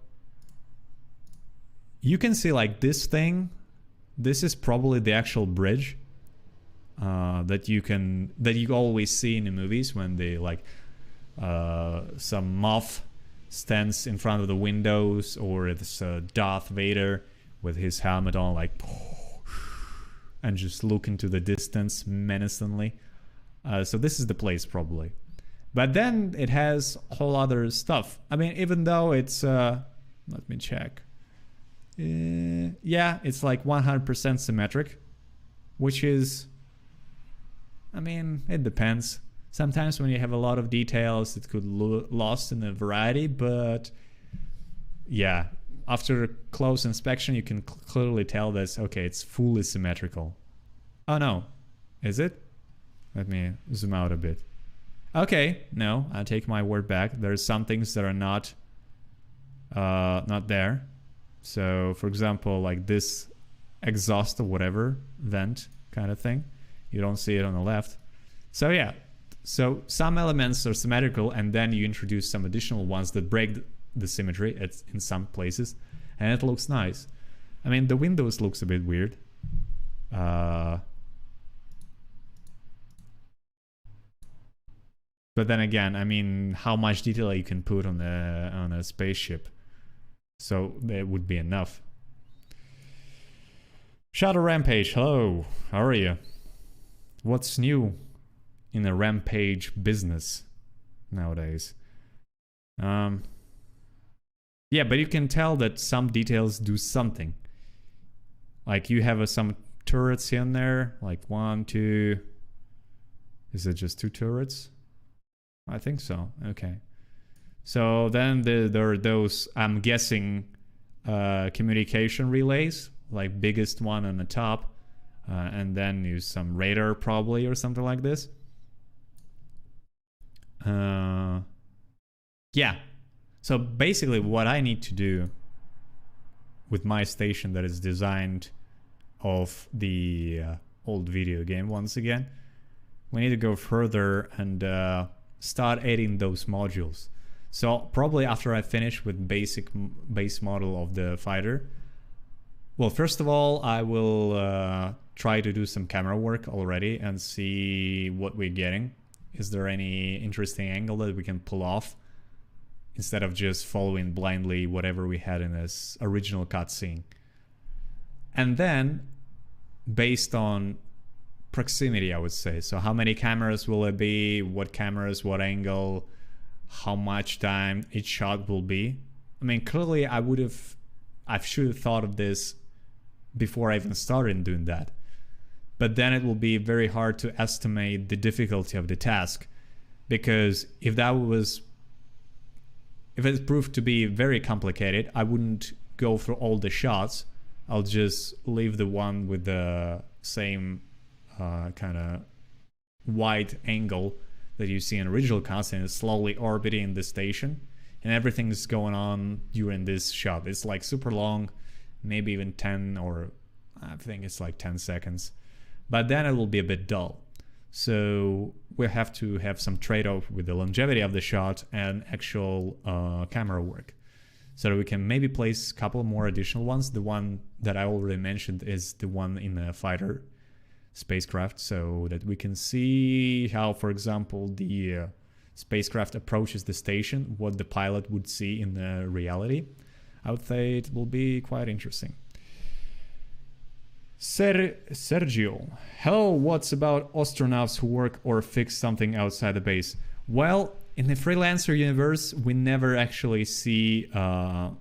you can see like this thing. This is probably the actual bridge that you always see in the movies when they like some moth stands in front of the windows, or it's Darth Vader with his helmet on, like, and just look into the distance menacingly. So this is the place probably. But then it has whole other stuff. I mean, even though it's let me check. Yeah, it's like 100% symmetric, which is, I mean, it depends. Sometimes when you have a lot of details, it could lost in a variety, but yeah, after close inspection, you can clearly tell that, okay, it's fully symmetrical. Oh no, is it? Let me zoom out a bit. Okay, no, I take my word back. There's some things that are not there. So, for example, like this exhaust or whatever vent kind of thing, you don't see it on the left. So yeah, so some elements are symmetrical, and then you introduce some additional ones that break the symmetry in some places, and it looks nice. I mean, the windows looks a bit weird. But then again, I mean, how much detail you can put on a spaceship? So that would be enough. Shadow Rampage, hello, how are you? What's new in the Rampage business nowadays? Yeah, but you can tell that some details do something. Like you have some turrets in there, like 1, 2. Is it just 2 turrets? I think so. Okay. So then there are those, I'm guessing, communication relays, like biggest one on the top, and then use some radar probably or something like this. Yeah. So basically what I need to do with my station that is designed of the old video game once again, we need to go further and start adding those modules. So probably after I finish with base model of the fighter, well, first of all, I will try to do some camera work already and see what we're getting. Is there any interesting angle that we can pull off instead of just following blindly whatever we had in this original cutscene? And then, based on proximity, I would say, so how many cameras will it be, what cameras, what angle, how much time each shot will be. I mean, clearly I should have thought of this before I even started doing that. But then it will be very hard to estimate the difficulty of the task, because if it proved to be very complicated, I wouldn't go through all the shots. I'll just leave the one with the same kind of wide angle that you see in original cutscene, is slowly orbiting the station, and everything is going on during this shot. It's like super long, maybe even 10, or I think it's like 10 seconds. But then it will be a bit dull. So we have to have some trade-off with the longevity of the shot and actual camera work, so that we can maybe place a couple more additional ones. The one that I already mentioned is the one in the fighter spacecraft, so that we can see how, for example, the spacecraft approaches the station, what the pilot would see in the reality. I would say it will be quite interesting. Sergio, hello, what's about astronauts who work or fix something outside the base? Well, in the Freelancer universe, we never actually see a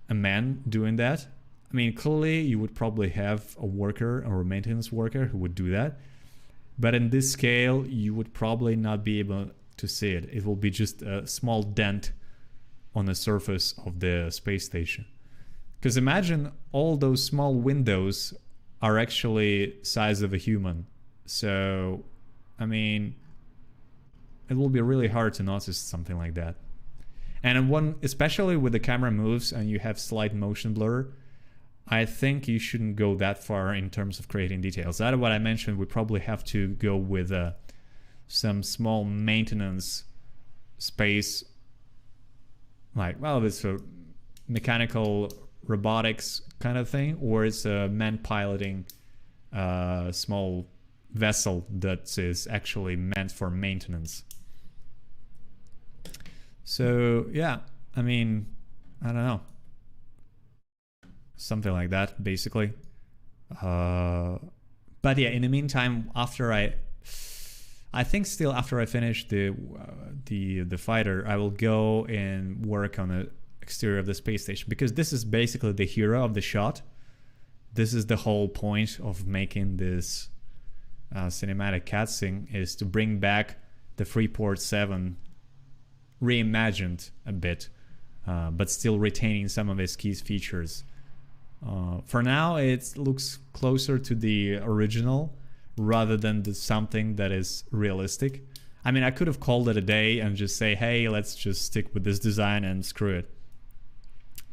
man doing that. I mean, clearly you would probably have a worker or a maintenance worker who would do that. But in this scale, you would probably not be able to see it. It will be just a small dent on the surface of the space station. Because imagine all those small windows are actually size of a human. So, I mean, it will be really hard to notice something like that. And especially with the camera moves and you have slight motion blur, I think you shouldn't go that far in terms of creating details. That's what I mentioned. We probably have to go with some small maintenance space, like, well, it's a mechanical robotics kind of thing, or it's a man piloting small vessel that is actually meant for maintenance. So yeah, I mean, I don't know, something like that basically. But yeah, in the meantime, after I think still after I finish the fighter, I will go and work on the exterior of the space station, because this is basically the hero of the shot. This is the whole point of making this cinematic cutscene, is to bring back the Freeport 7 reimagined a bit, but still retaining some of its key features. For now, it looks closer to the original rather than something that is realistic. I mean, I could have called it a day and just say, hey, let's just stick with this design and screw it.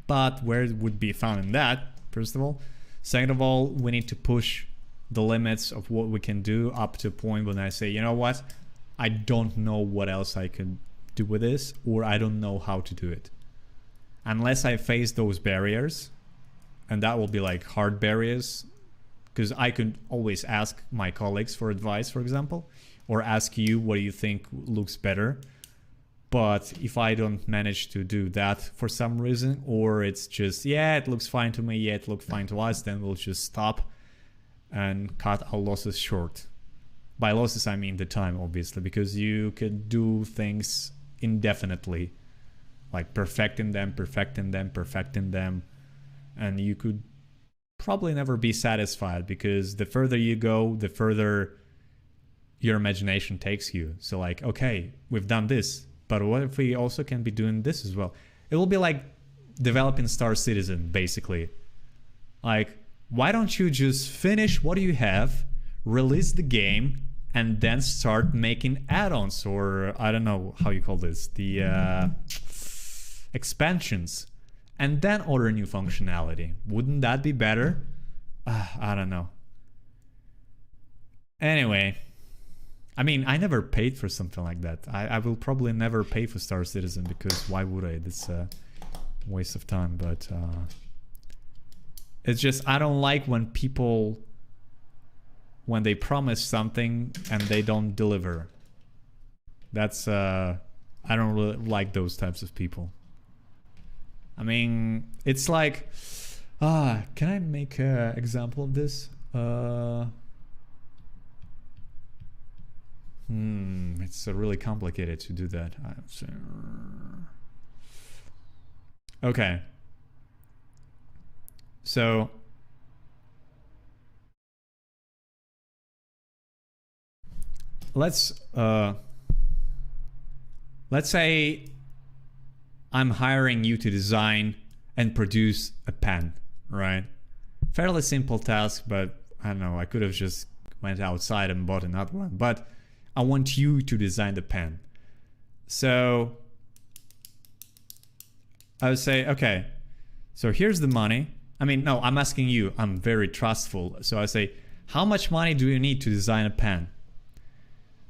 But where it would be found in that, first of all. Second of all, we need to push the limits of what we can do up to a point when I say, you know what, I don't know what else I can do with this, or I don't know how to do it. Unless I face those barriers, and that will be like hard barriers, because I could always ask my colleagues for advice, for example, or ask you what do you think looks better. But if I don't manage to do that for some reason, or it's just, yeah, it looks fine to me, yeah, it looks fine to us, then we'll just stop and cut our losses short. By losses, I mean the time, obviously, because you could do things indefinitely, like perfecting them, and you could probably never be satisfied, because the further you go, the further your imagination takes you. So like, okay, we've done this, but what if we also can be doing this as well? It will be like developing Star Citizen, basically. Like, why don't you just finish what you have, release the game, and then start making add-ons, or I don't know how you call this, the expansions, and then order new functionality. Wouldn't that be better? I don't know. Anyway, I mean, I never paid for something like that. I will probably never pay for Star Citizen, because why would I? It's a waste of time. But it's just, I don't like when people, when they promise something and they don't deliver. That's I don't really like those types of people. I mean, it's like, can I make an example of this? It's really complicated to do that. Okay. So let's say I'm hiring you to design and produce a pen, right? Fairly simple task, but I don't know, I could have just went outside and bought another one, but I want you to design the pen. So I would say, okay, so here's the money. I mean, no, I'm asking you, I'm very trustful. So I say, how much money do you need to design a pen?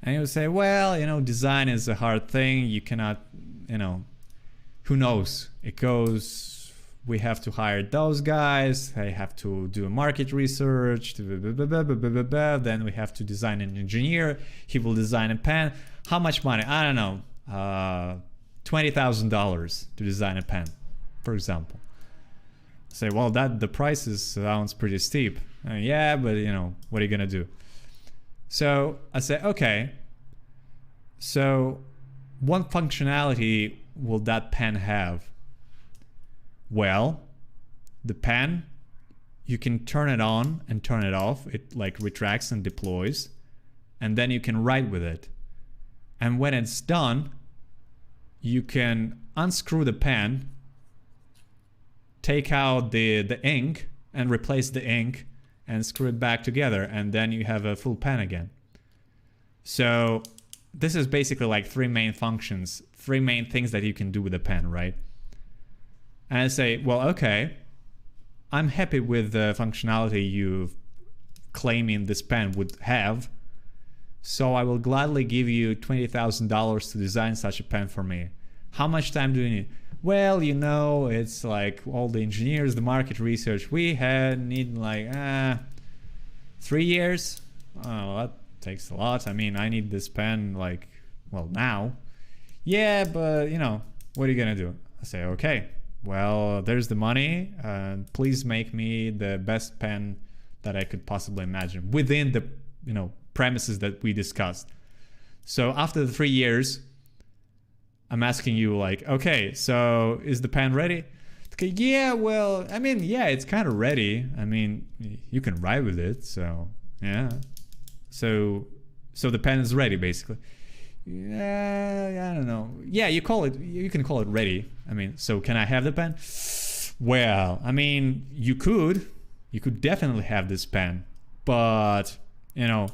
And you would say, well, you know, design is a hard thing. You cannot, you know, who knows? It goes, we have to hire those guys. They have to do a market research. Then we have to design an engineer. He will design a pen. How much money? I don't know. $20,000 to design a pen, for example. Say, well, the price sounds pretty steep. Yeah, but you know, what are you gonna do? So I say, okay, so what functionality will that pen have? Well, the pen, you can turn it on and turn it off. It like retracts and deploys, and then you can write with it. And when it's done, you can unscrew the pen, take out the ink and replace the ink and screw it back together, and then you have a full pen again. So this is basically like three main functions, three main things that you can do with a pen, right? And I say, well, okay, I'm happy with the functionality you claiming this pen would have, so I will gladly give you $20,000 to design such a pen for me. How much time do you need? Well, you know, it's like all the engineers, the market research we need like 3 years. Oh, that takes a lot. I mean, I need this pen like, well, now. Yeah, but you know, what are you gonna do? I say, okay, well, there's the money. Please make me the best pen that I could possibly imagine within the, you know, premises that we discussed. So after the 3 years, I'm asking you like, okay, so is the pen ready? Okay, yeah, well, I mean, yeah, it's kind of ready. I mean, you can write with it, so yeah. So the pen is ready, basically. Yeah, I don't know. Yeah, you can call it ready. I mean, so can I have the pen? Well, I mean, you could definitely have this pen, but you know,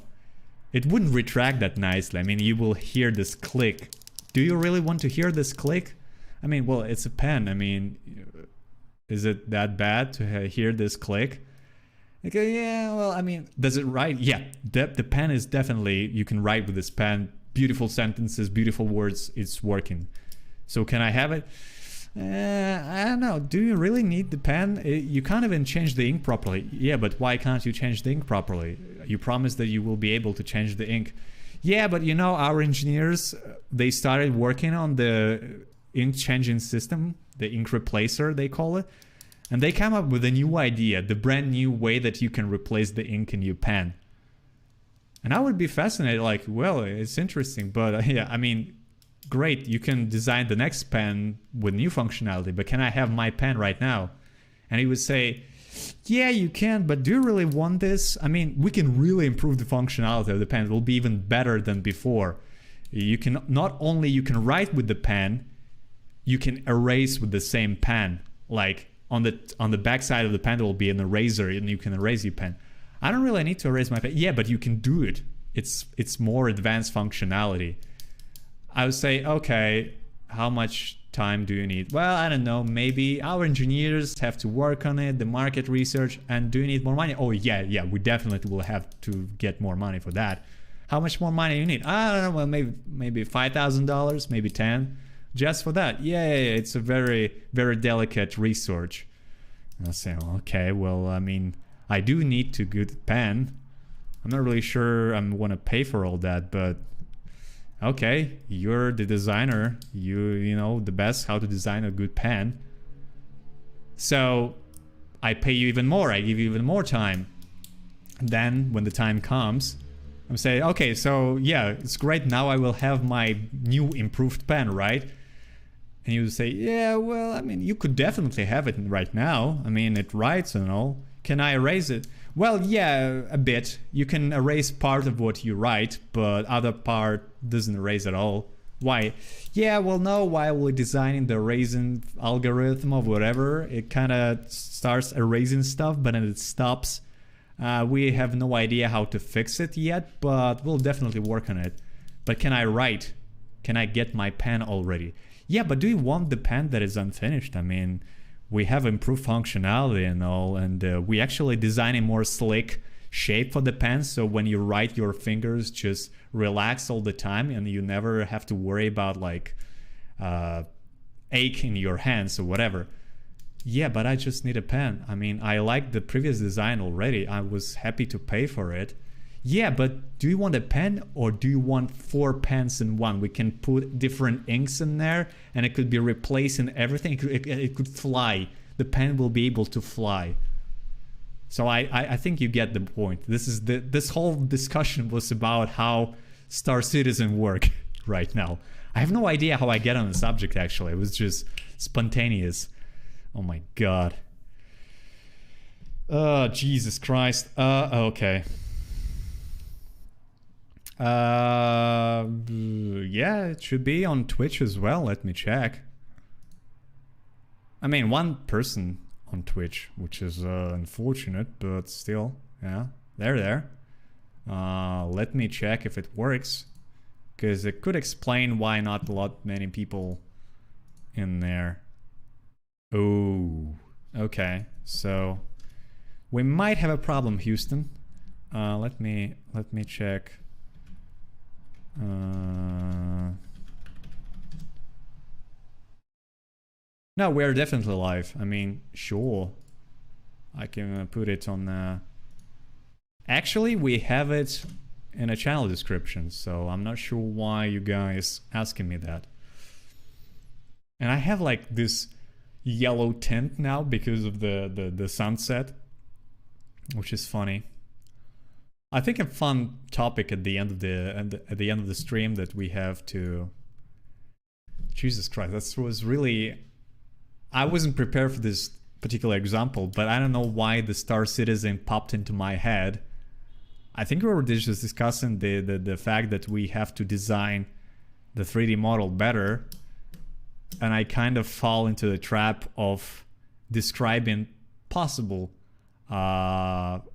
it wouldn't retract that nicely. I mean, you will hear this click. Do you really want to hear this click? I mean, well, it's a pen. I mean, is it that bad to hear this click? Okay, yeah, well, I mean, does it write? Yeah, the pen is definitely, you can write with this pen. Beautiful sentences, beautiful words, it's working. So can I have it? I don't know. Do you really need the pen? You can't even change the ink properly. Yeah, but why can't you change the ink properly? You promised that you will be able to change the ink. Yeah, but you know, our engineers, they started working on the ink changing system, the ink replacer, they call it. And they came up with a new idea, the brand new way that you can replace the ink in your pen. And I would be fascinated, like, well, it's interesting, but yeah, I mean, great, you can design the next pen with new functionality, but can I have my pen right now? And he would say, Yeah, you can, but do you really want this? I mean, we can really improve the functionality of the pen. It will be even better than before. You can not only you can write with the pen, you can erase with the same pen. Like on the back side of the pen there will be an eraser and you can erase your pen. I don't really need to erase my pen. Yeah, but you can do it. It's more advanced functionality. I would say, okay, how much time do you need? Well, I don't know, maybe our engineers have to work on it, the market research, and do you need more money? Oh yeah, we definitely will have to get more money for that. How much more money you need? I don't know, well, maybe $5,000, maybe 10, just for that. Yeah, it's a very, very delicate research. I'll say, okay, well, I mean, I do need a good pen. I'm not really sure I'm gonna pay for all that, but okay, you're the designer. You know the best how to design a good pen. So I pay you even more. I give you even more time. And then when the time comes, I'm saying, okay, so yeah, it's great. Now I will have my new improved pen, right? And you say, yeah, well, I mean, you could definitely have it right now. I mean, it writes and all. Can I erase it? Well, yeah, a bit. You can erase part of what you write, but other part doesn't erase at all. Why? Yeah, well, no, while we're designing the erasing algorithm or whatever, it kind of starts erasing stuff, but then it stops. We have no idea how to fix it yet, but we'll definitely work on it. But can I write? Can I get my pen already? Yeah, but do you want the pen that is unfinished? I mean, we have improved functionality and all, and we actually design a more slick shape for the pen, so when you write, your fingers just relax all the time and you never have to worry about like ache in your hands or whatever. Yeah, but I just need a pen. I mean, I like the previous design already. I was happy to pay for it. Yeah, but do you want a pen or do you want 4 pens in one? We can put different inks in there and it could be replacing everything. It could fly. The pen will be able to fly. So I think you get the point. This whole discussion was about how Star Citizen work right now. I have no idea how I get on the subject actually. It was just spontaneous. Oh my god. Jesus Christ. Okay. Yeah, it should be on Twitch as well. Let me check. I mean, one person on Twitch, which is unfortunate, but still, yeah, they're there. Let me check if it works, because it could explain why not many people in there. Oh, okay. So we might have a problem, Houston. Let me check. No, we're definitely live. I mean, sure. I can put it on... Actually, we have it in a channel description, so I'm not sure why you guys asking me that. And I have like this yellow tint now because of the sunset, which is funny. I think a fun topic at the end of the stream that we have to... Jesus Christ, that was really... I wasn't prepared for this particular example, but I don't know why the Star Citizen popped into my head. I think we were just discussing the fact that we have to design the 3D model better, and I kind of fall into the trap of describing possible workflow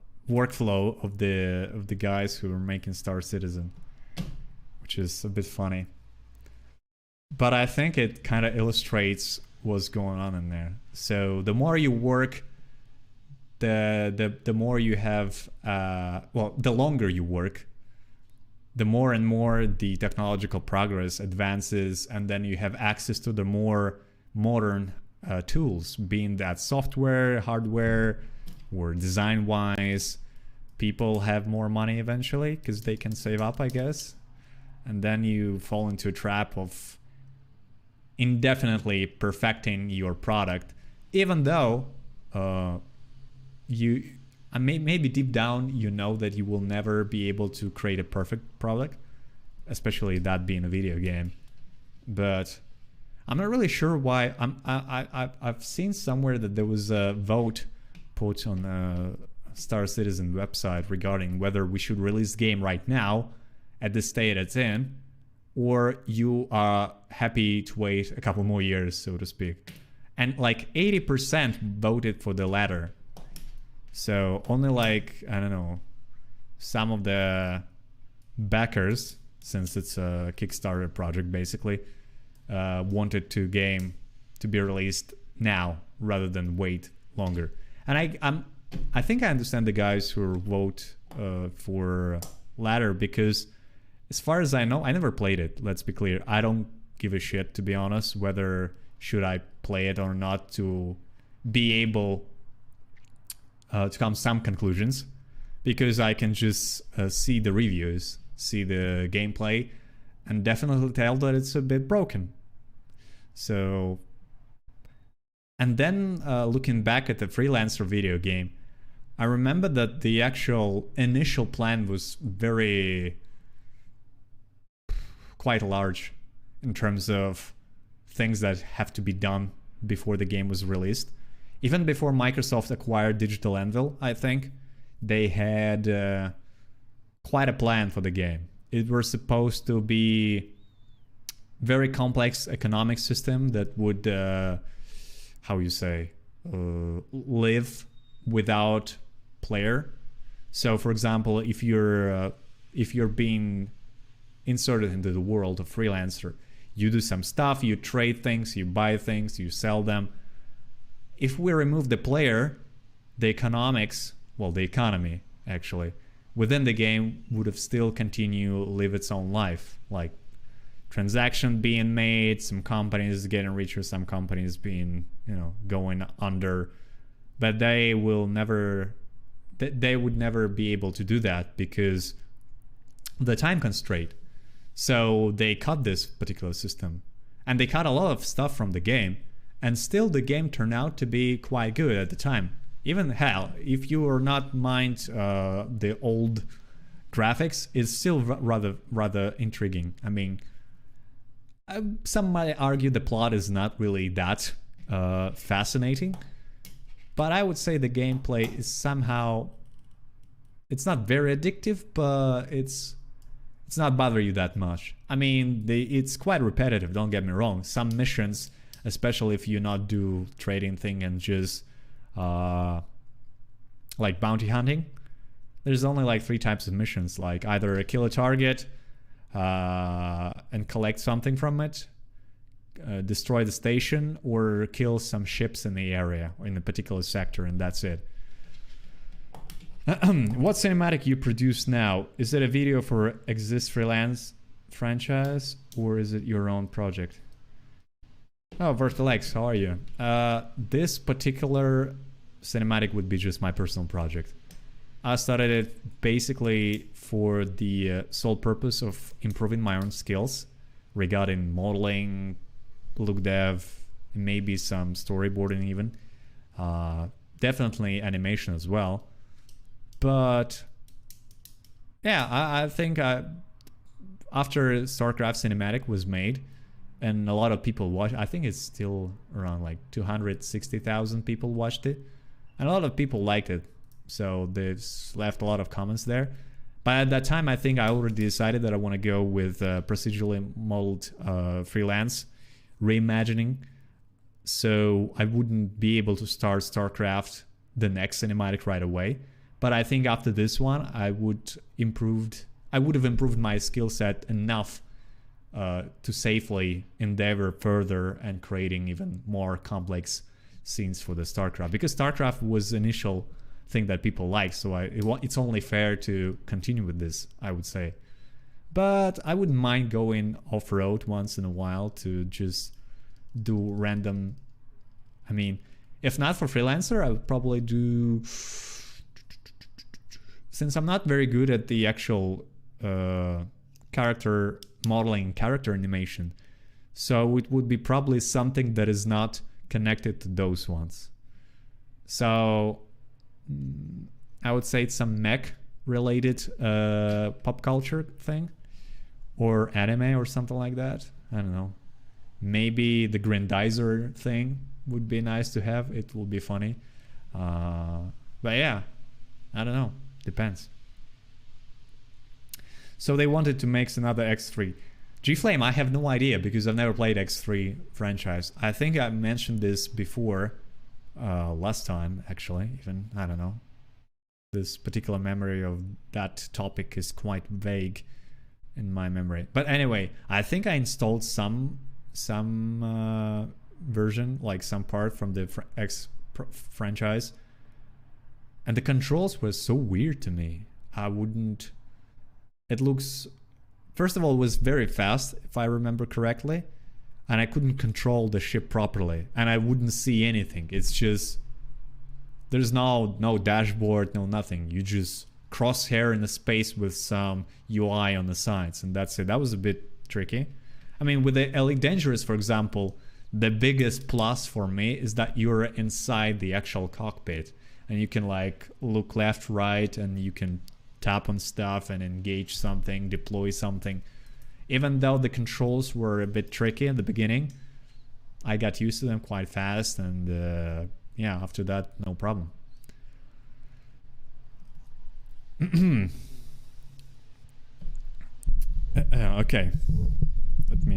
of the guys who are making Star Citizen, which is a bit funny. But I think it kind of illustrates what's going on in there. So the more you work, the more you have, well, the longer you work, the more and more the technological progress advances, and then you have access to the more modern tools, being that software, hardware, or design-wise. People have more money eventually because they can save up, I guess. And then you fall into a trap of indefinitely perfecting your product, even though maybe deep down you know that you will never be able to create a perfect product, especially that being a video game. But I'm not really sure why. I've seen somewhere that there was a vote quote on Star Citizen website regarding whether we should release the game right now at the state it's in, or you are happy to wait a couple more years, so to speak. And like 80% voted for the latter. So only like, I don't know, some of the backers, since it's a Kickstarter project basically, wanted to game to be released now rather than wait longer. And I think I understand the guys who vote for latter, because as far as I know, I never played it. Let's be clear. I don't give a shit, to be honest, whether should I play it or not to be able to come to some conclusions, because I can just see the reviews, see the gameplay, and definitely tell that it's a bit broken. So, and then looking back at the Freelancer video game, I remember that the actual initial plan was quite large in terms of things that have to be done before the game was released. Even before Microsoft acquired Digital Anvil, I think, they had quite a plan for the game. It was supposed to be very complex economic system that would, live without player. So, for example, if you're being inserted into the world of Freelancer, you do some stuff, you trade things, you buy things, you sell them. If we remove the player, the economy actually within the game would have still continue live its own life, like transaction being made, some companies getting richer, some companies being, going under, but they would never be able to do that because the time constraint. So they cut this particular system, and they cut a lot of stuff from the game, and still the game turned out to be quite good at the time. Even hell, if you are not mind the old graphics, it's still rather intriguing. I mean, some might argue the plot is not really that fascinating, but I would say the gameplay is somehow, it's not very addictive, but it's not bother you that much. I mean, it's quite repetitive, don't get me wrong. Some missions, especially if you not do trading thing and just like bounty hunting, there's only like 3 types of missions, like either kill a target and collect something from it, destroy the station, or kill some ships in the area or in a particular sector, and that's it. What cinematic you produce now? Is it a video for Exist Freelance franchise, or is it your own project? Oh, Vertilex, how are you? This particular cinematic would be just my personal project. I started it basically for the sole purpose of improving my own skills regarding modeling, look dev, maybe some storyboarding even. Definitely animation as well. But yeah, I think after StarCraft cinematic was made and a lot of people watched, I think it's still around like 260,000 people watched it, and a lot of people liked it, so they've left a lot of comments there. But at that time, I think I already decided that I want to go with procedurally modeled freelance reimagining, so I wouldn't be able to start StarCraft the next cinematic right away. But I think after this one, I would have improved my skill set enough to safely endeavor further and creating even more complex scenes for the StarCraft. Because StarCraft was the initial thing that people liked, so it's only fair to continue with this, I would say. But I wouldn't mind going off-road once in a while to just do random... I mean, if not for Freelancer, I would probably do... Since I'm not very good at the actual character modeling, character animation, so it would be probably something that is not connected to those ones. So I would say it's some mech related pop culture thing, or anime or something like that. I don't know. Maybe the Grandizer thing would be nice to have. It will be funny. But yeah, I don't know. Depends. So they wanted to make another X3. G-Flame, I have no idea because I've never played X3 franchise. I think I mentioned this before, last time actually, even, I don't know. This particular memory of that topic is quite vague in my memory. But anyway, I think I installed some version, like some part from the X franchise. And the controls were so weird to me. I wouldn't... It looks... First of all, it was very fast, if I remember correctly. And I couldn't control the ship properly. And I wouldn't see anything. It's just... There's no dashboard, no nothing. You just crosshair in the space with some UI on the sides. And that's it. That was a bit tricky. I mean, with the Elite Dangerous, for example, the biggest plus for me is that you're inside the actual cockpit. And you can like look left, right, and you can tap on stuff and engage something, deploy something. Even though the controls were a bit tricky in the beginning, I got used to them quite fast, and yeah, after that, no problem. Okay,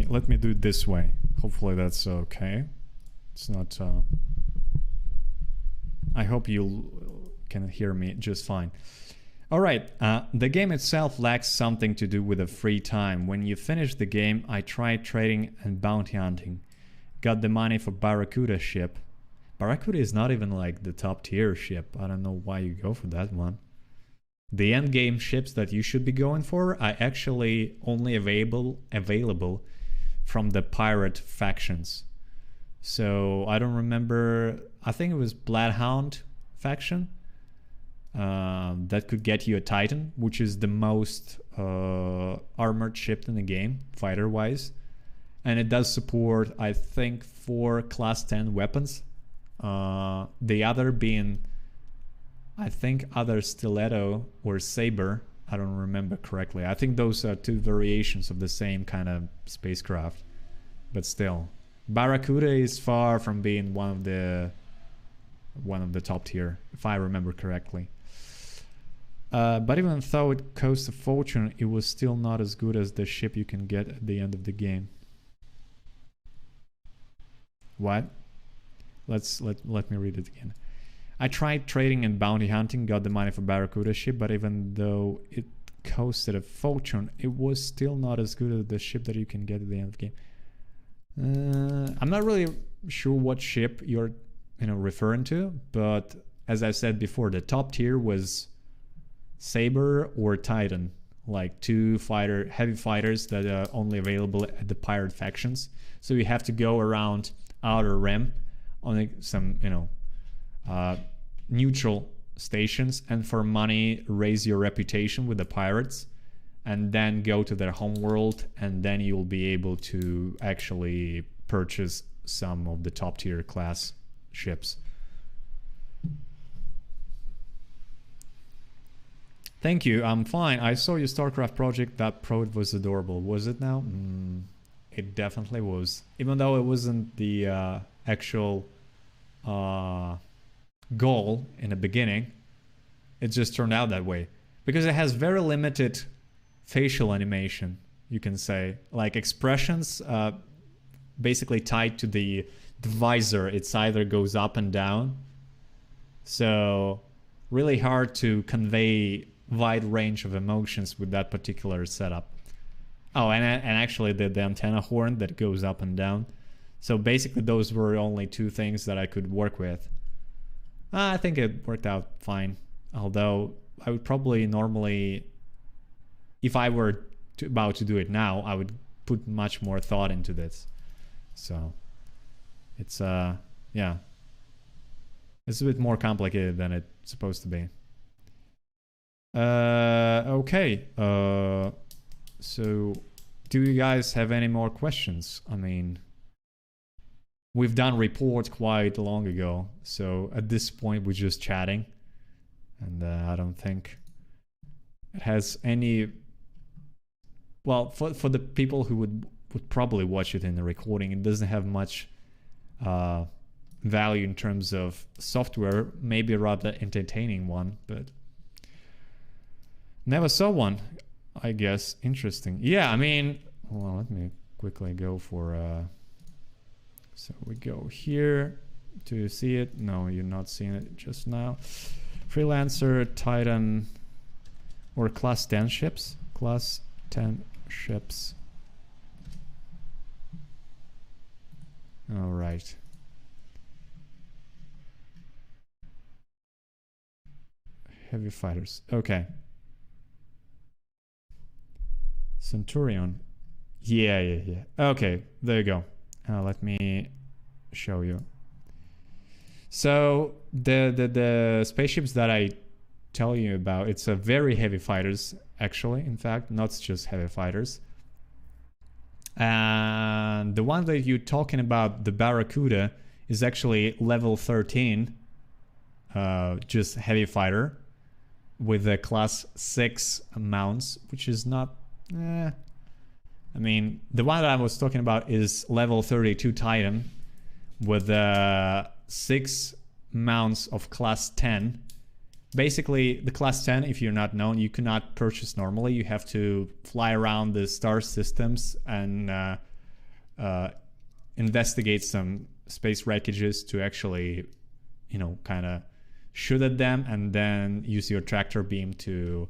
let me do it this way. Hopefully that's okay. It's not. I hope you can hear me just fine. All right, the game itself lacks something to do with the free time. When you finish the game, I tried trading and bounty hunting. Got the money for Barracuda ship. Barracuda is not even like the top tier ship. I don't know why you go for that one. The end game ships that you should be going for are actually only available from the pirate factions. So I don't remember, I think it was Bloodhound faction. That could get you a Titan, which is the most armored ship in the game, fighter-wise. And it does support, I think, 4 class 10 weapons. The other being, I think, either Stiletto or Saber. I don't remember correctly. I think those are 2 variations of the same kind of spacecraft. But still, Barracuda is far from being one of the top tier, if I remember correctly. But even though it costs a fortune, it was still not as good as the ship you can get at the end of the game. What? Let me read it again. I tried trading and bounty hunting, got the money for Barracuda ship, but even though it costed a fortune, it was still not as good as the ship that you can get at the end of the game. I'm not really sure what ship you're referring to, but as I said before, the top tier was Saber or Titan, like 2 heavy fighters that are only available at the pirate factions. So you have to go around Outer Rim on some neutral stations, and for money raise your reputation with the pirates, and then go to their homeworld, and then you'll be able to actually purchase some of the top tier class ships. Thank you, I'm fine. I saw your StarCraft project. That prod was adorable. Was it now? It definitely was. Even though it wasn't the actual goal in the beginning, it just turned out that way. Because it has very limited facial animation, you can say. Like expressions basically tied to the visor. It's either goes up and down. So really hard to convey wide range of emotions with that particular setup. Oh, and actually the antenna horn that goes up and down. So basically those were only 2 things that I could work with. I think it worked out fine. Although I would probably normally, if I were about to do it now, I would put much more thought into this. So it's yeah, it's a bit more complicated than it's supposed to be. Okay. So do you guys have any more questions? I mean, we've done report quite long ago, so at this point we're just chatting, and I don't think it has any. Well, for the people who would probably watch it in the recording, it doesn't have much value in terms of software, maybe rather entertaining one, but never saw one, I guess. Interesting. Yeah, I mean, well, let me quickly go for so we go here to see it. No, you're not seeing it just now. Freelancer, Titan, or class 10 ships. Class 10 ships. All right. Heavy fighters. Okay. Centurion. Yeah. Okay, there you go. Let me show you. So the spaceships that I tell you about, it's a very heavy fighters, actually. In fact, not just heavy fighters. And the one that you're talking about, the Barracuda, is actually level 13, just heavy fighter with a class 6 mounts, which is not. I mean, the one that I was talking about is level 32 Titan with 6 mounts of class 10. Basically, the class 10, if you're not known, you cannot purchase normally. You have to fly around the star systems and investigate some space wreckages to actually, you know, kind of shoot at them, and then use your tractor beam to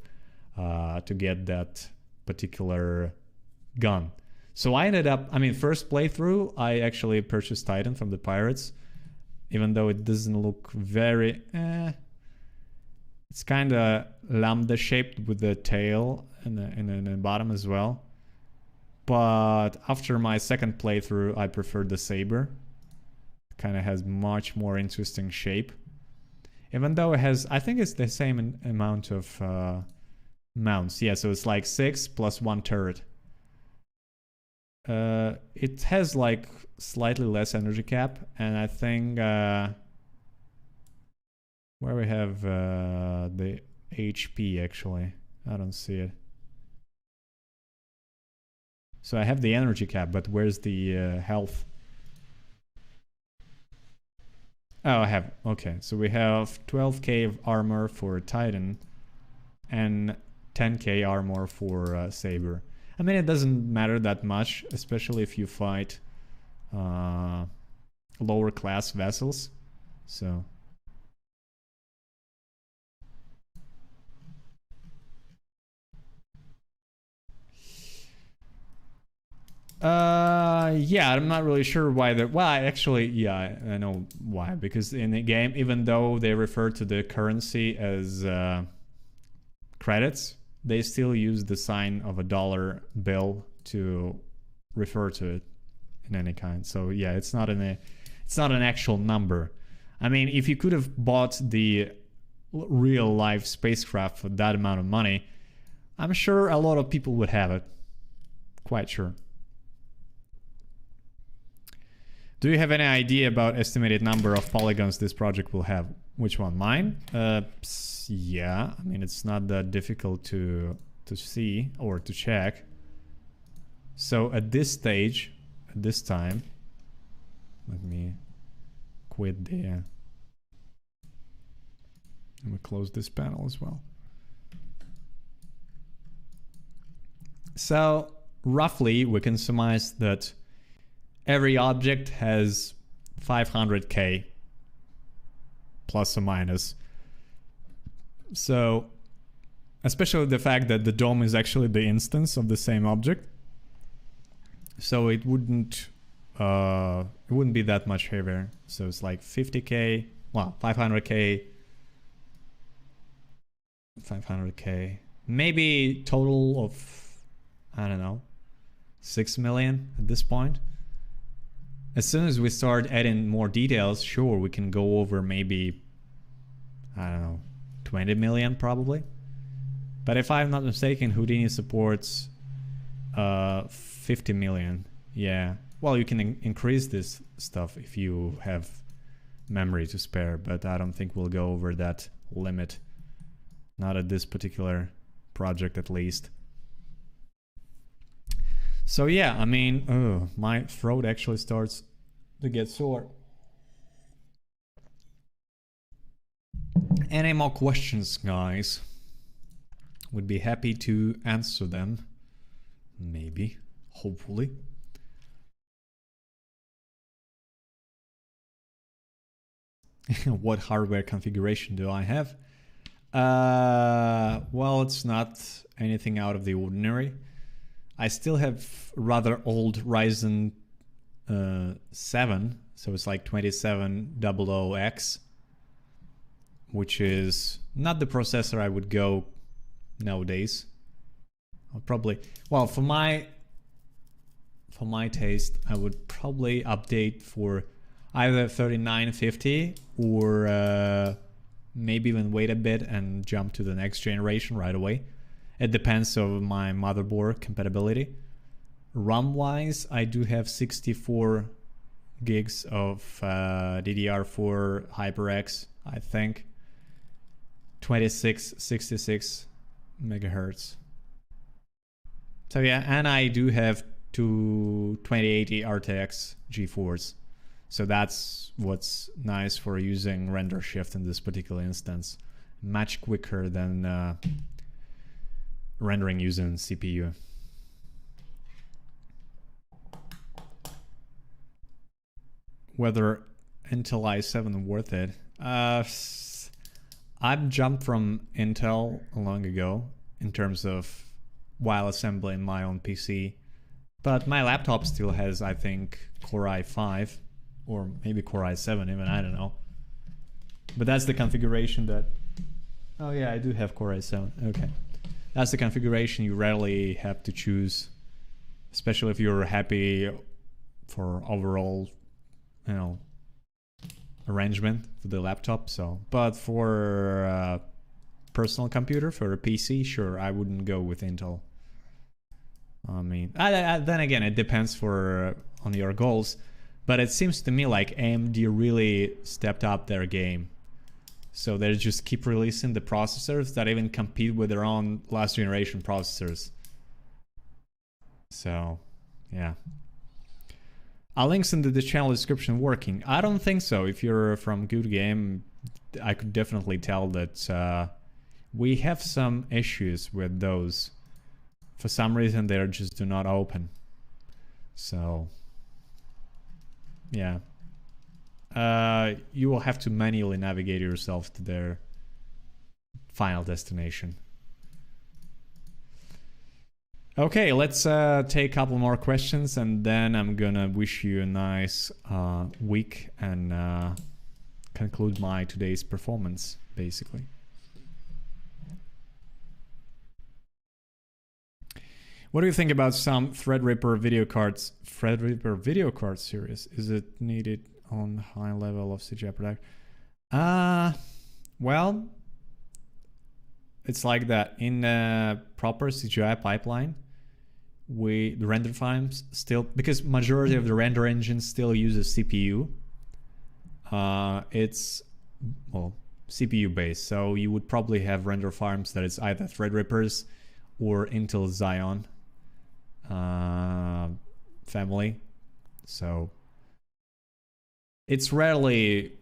get that particular gun. So I ended up, I mean, first playthrough, I actually purchased Titan from the Pirates, even though it doesn't look very, it's kind of lambda shaped with the tail and the bottom as well. But after my second playthrough, I preferred the Saber. Kind of has much more interesting shape. Even though it has, I think it's the same amount of mounts. Yeah, so it's like 6 plus 1 turret. It has like slightly less energy cap, and I think where we have the HP, actually, I don't see it. So I have the energy cap, but where's the health? Oh, I have. Okay, so we have 12k of armor for Titan and 10k armor for Saber. I mean, it doesn't matter that much, especially if you fight lower class vessels. So yeah, I'm not really sure why they're, well, actually, yeah, I know why, because in the game, even though they refer to the currency as credits, they still use the sign of a dollar bill to refer to it in any kind. So yeah, it's not an actual number. I mean, if you could have bought the real life spacecraft for that amount of money, I'm sure a lot of people would have it. Quite sure. Do you have any idea about estimated number of polygons this project will have? Which one? Mine? Yeah, I mean, it's not that difficult to see or to check. So at this stage, at this time, let me quit the... Let me close this panel as well. So roughly, we can surmise that every object has 500k plus or minus. So, especially the fact that the dome is actually the instance of the same object, so it wouldn't be that much heavier. So it's like 50k, well, 500k, maybe total of, I don't know, 6 million at this point. As soon as we start adding more details, sure, we can go over maybe, I don't know, 20 million probably. But if I'm not mistaken, Houdini supports 50 million. Yeah. Well, you can increase this stuff if you have memory to spare, but I don't think we'll go over that limit. Not at this particular project, at least. So yeah, I mean, my throat actually starts to get sore. any more questions, guys? Would be happy to answer them. Maybe, hopefully. What hardware configuration do I have? Well, it's not anything out of the ordinary. I still have rather old Ryzen 7, so it's like 2700X, which is not the processor I would go nowadays. I'll probably, well, for my taste, I would probably update for either 3950 or maybe even wait a bit and jump to the next generation right away. It depends on my motherboard compatibility. RAM-wise, I do have 64 gigs of DDR4 HyperX, I think. 66 megahertz. So yeah, and I do have two 2080 RTX GeForce. So that's what's nice for using render shift in this particular instance. Much quicker than rendering using CPU. Whether Intel i7 worth it? I've jumped from Intel long ago in terms of while assembling my own PC, but my laptop still has, I think, Core i5 or maybe Core i7 even, I don't know. But that's the configuration that, oh yeah, I do have Core i7, okay. That's the configuration you rarely have to choose, especially if you're happy for overall, you know, arrangement for the laptop. So, but for a personal computer, for a PC, sure, I wouldn't go with Intel. I mean, then again, it depends on your goals. But it seems to me like AMD really stepped up their game. So they just keep releasing the processors that even compete with their own last generation processors. So, yeah. Are links in the channel description working? I don't think so. If you're from Good Game, I could definitely tell that we have some issues with those. For some reason, they just do not open. So, yeah. You will have to manually navigate yourself to their final destination. Okay, let's take a couple more questions and then I'm gonna wish you a nice week and conclude my today's performance, basically. What do you think about some Threadripper video cards? Threadripper video card series, is it needed on high level of CGI production? Well, it's like that. In a proper CGI pipeline, the render times still, because majority of the render engines still uses CPU. It's, well, CPU based, so you would probably have render farms that it's either Threadrippers or Intel Xeon family. So it's rarely,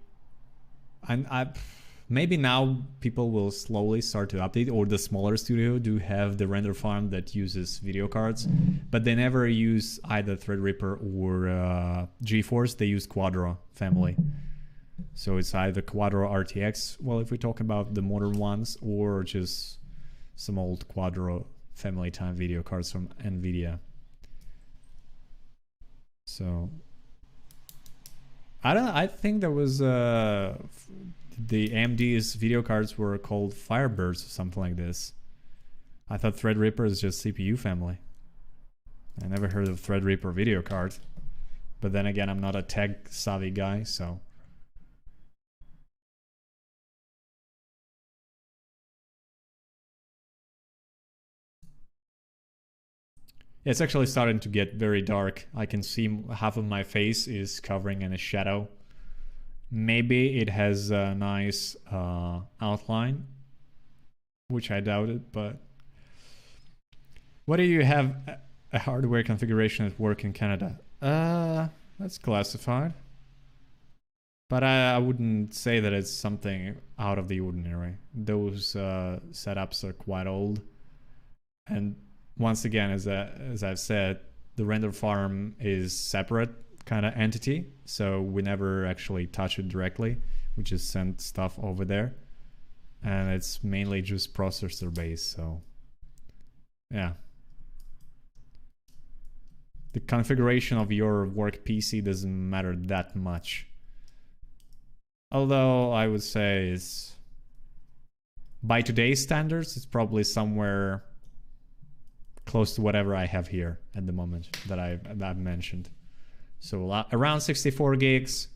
maybe now people will slowly start to update, or the smaller studio do have the render farm that uses video cards, but they never use either Threadripper or GeForce. They use Quadro family. So it's either Quadro RTX, well, if we talk about the modern ones, or just some old Quadro family time video cards from NVIDIA. So I think there was the AMD's video cards were called Firebirds or something like this. I thought Threadripper is just CPU family. I never heard of Threadripper video card. But then again, I'm not a tech savvy guy, so. It's actually starting to get very dark. I can see half of my face is covering in a shadow. Maybe it has a nice outline, which I doubted, but... What do you have a hardware configuration at work in Canada? That's classified. But I wouldn't say that it's something out of the ordinary. Those setups are quite old. And once again, as I've said, the render farm is separate kind of entity. So we never actually touch it directly. We just send stuff over there. And it's mainly just processor based. So yeah. The configuration of your work PC doesn't matter that much. Although I would say is, by today's standards, it's probably somewhere close to whatever I have here at the moment that I've mentioned. So around 64 gigs,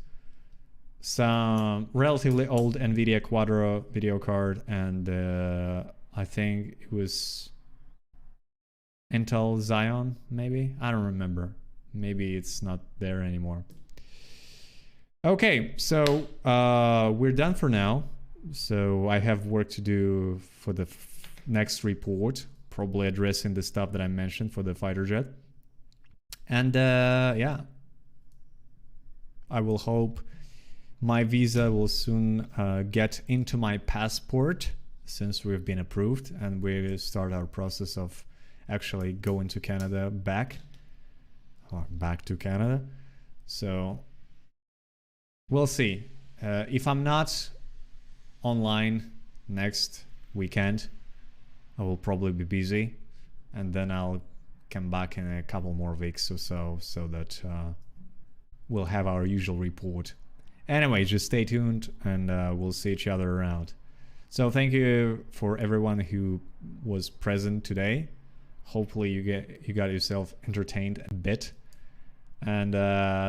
some relatively old NVIDIA Quadro video card, and I think it was Intel Xeon, maybe? I don't remember. Maybe it's not there anymore. Okay, so we're done for now. So I have work to do for the next report, probably addressing the stuff that I mentioned for the fighter jet. And yeah, I will hope my visa will soon get into my passport, since we've been approved, and we start our process of actually going to Canada back to Canada. So we'll see. If I'm not online next weekend, I will probably be busy, and then I'll come back in a couple more weeks or so that we'll have our usual report. Anyway, just stay tuned, and we'll see each other around. So thank you for everyone who was present today. Hopefully you got yourself entertained a bit. And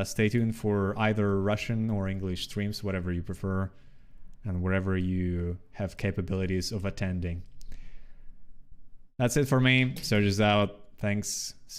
stay tuned for either Russian or English streams, whatever you prefer, and wherever you have capabilities of attending. That's it for me. Serge is out. Thanks.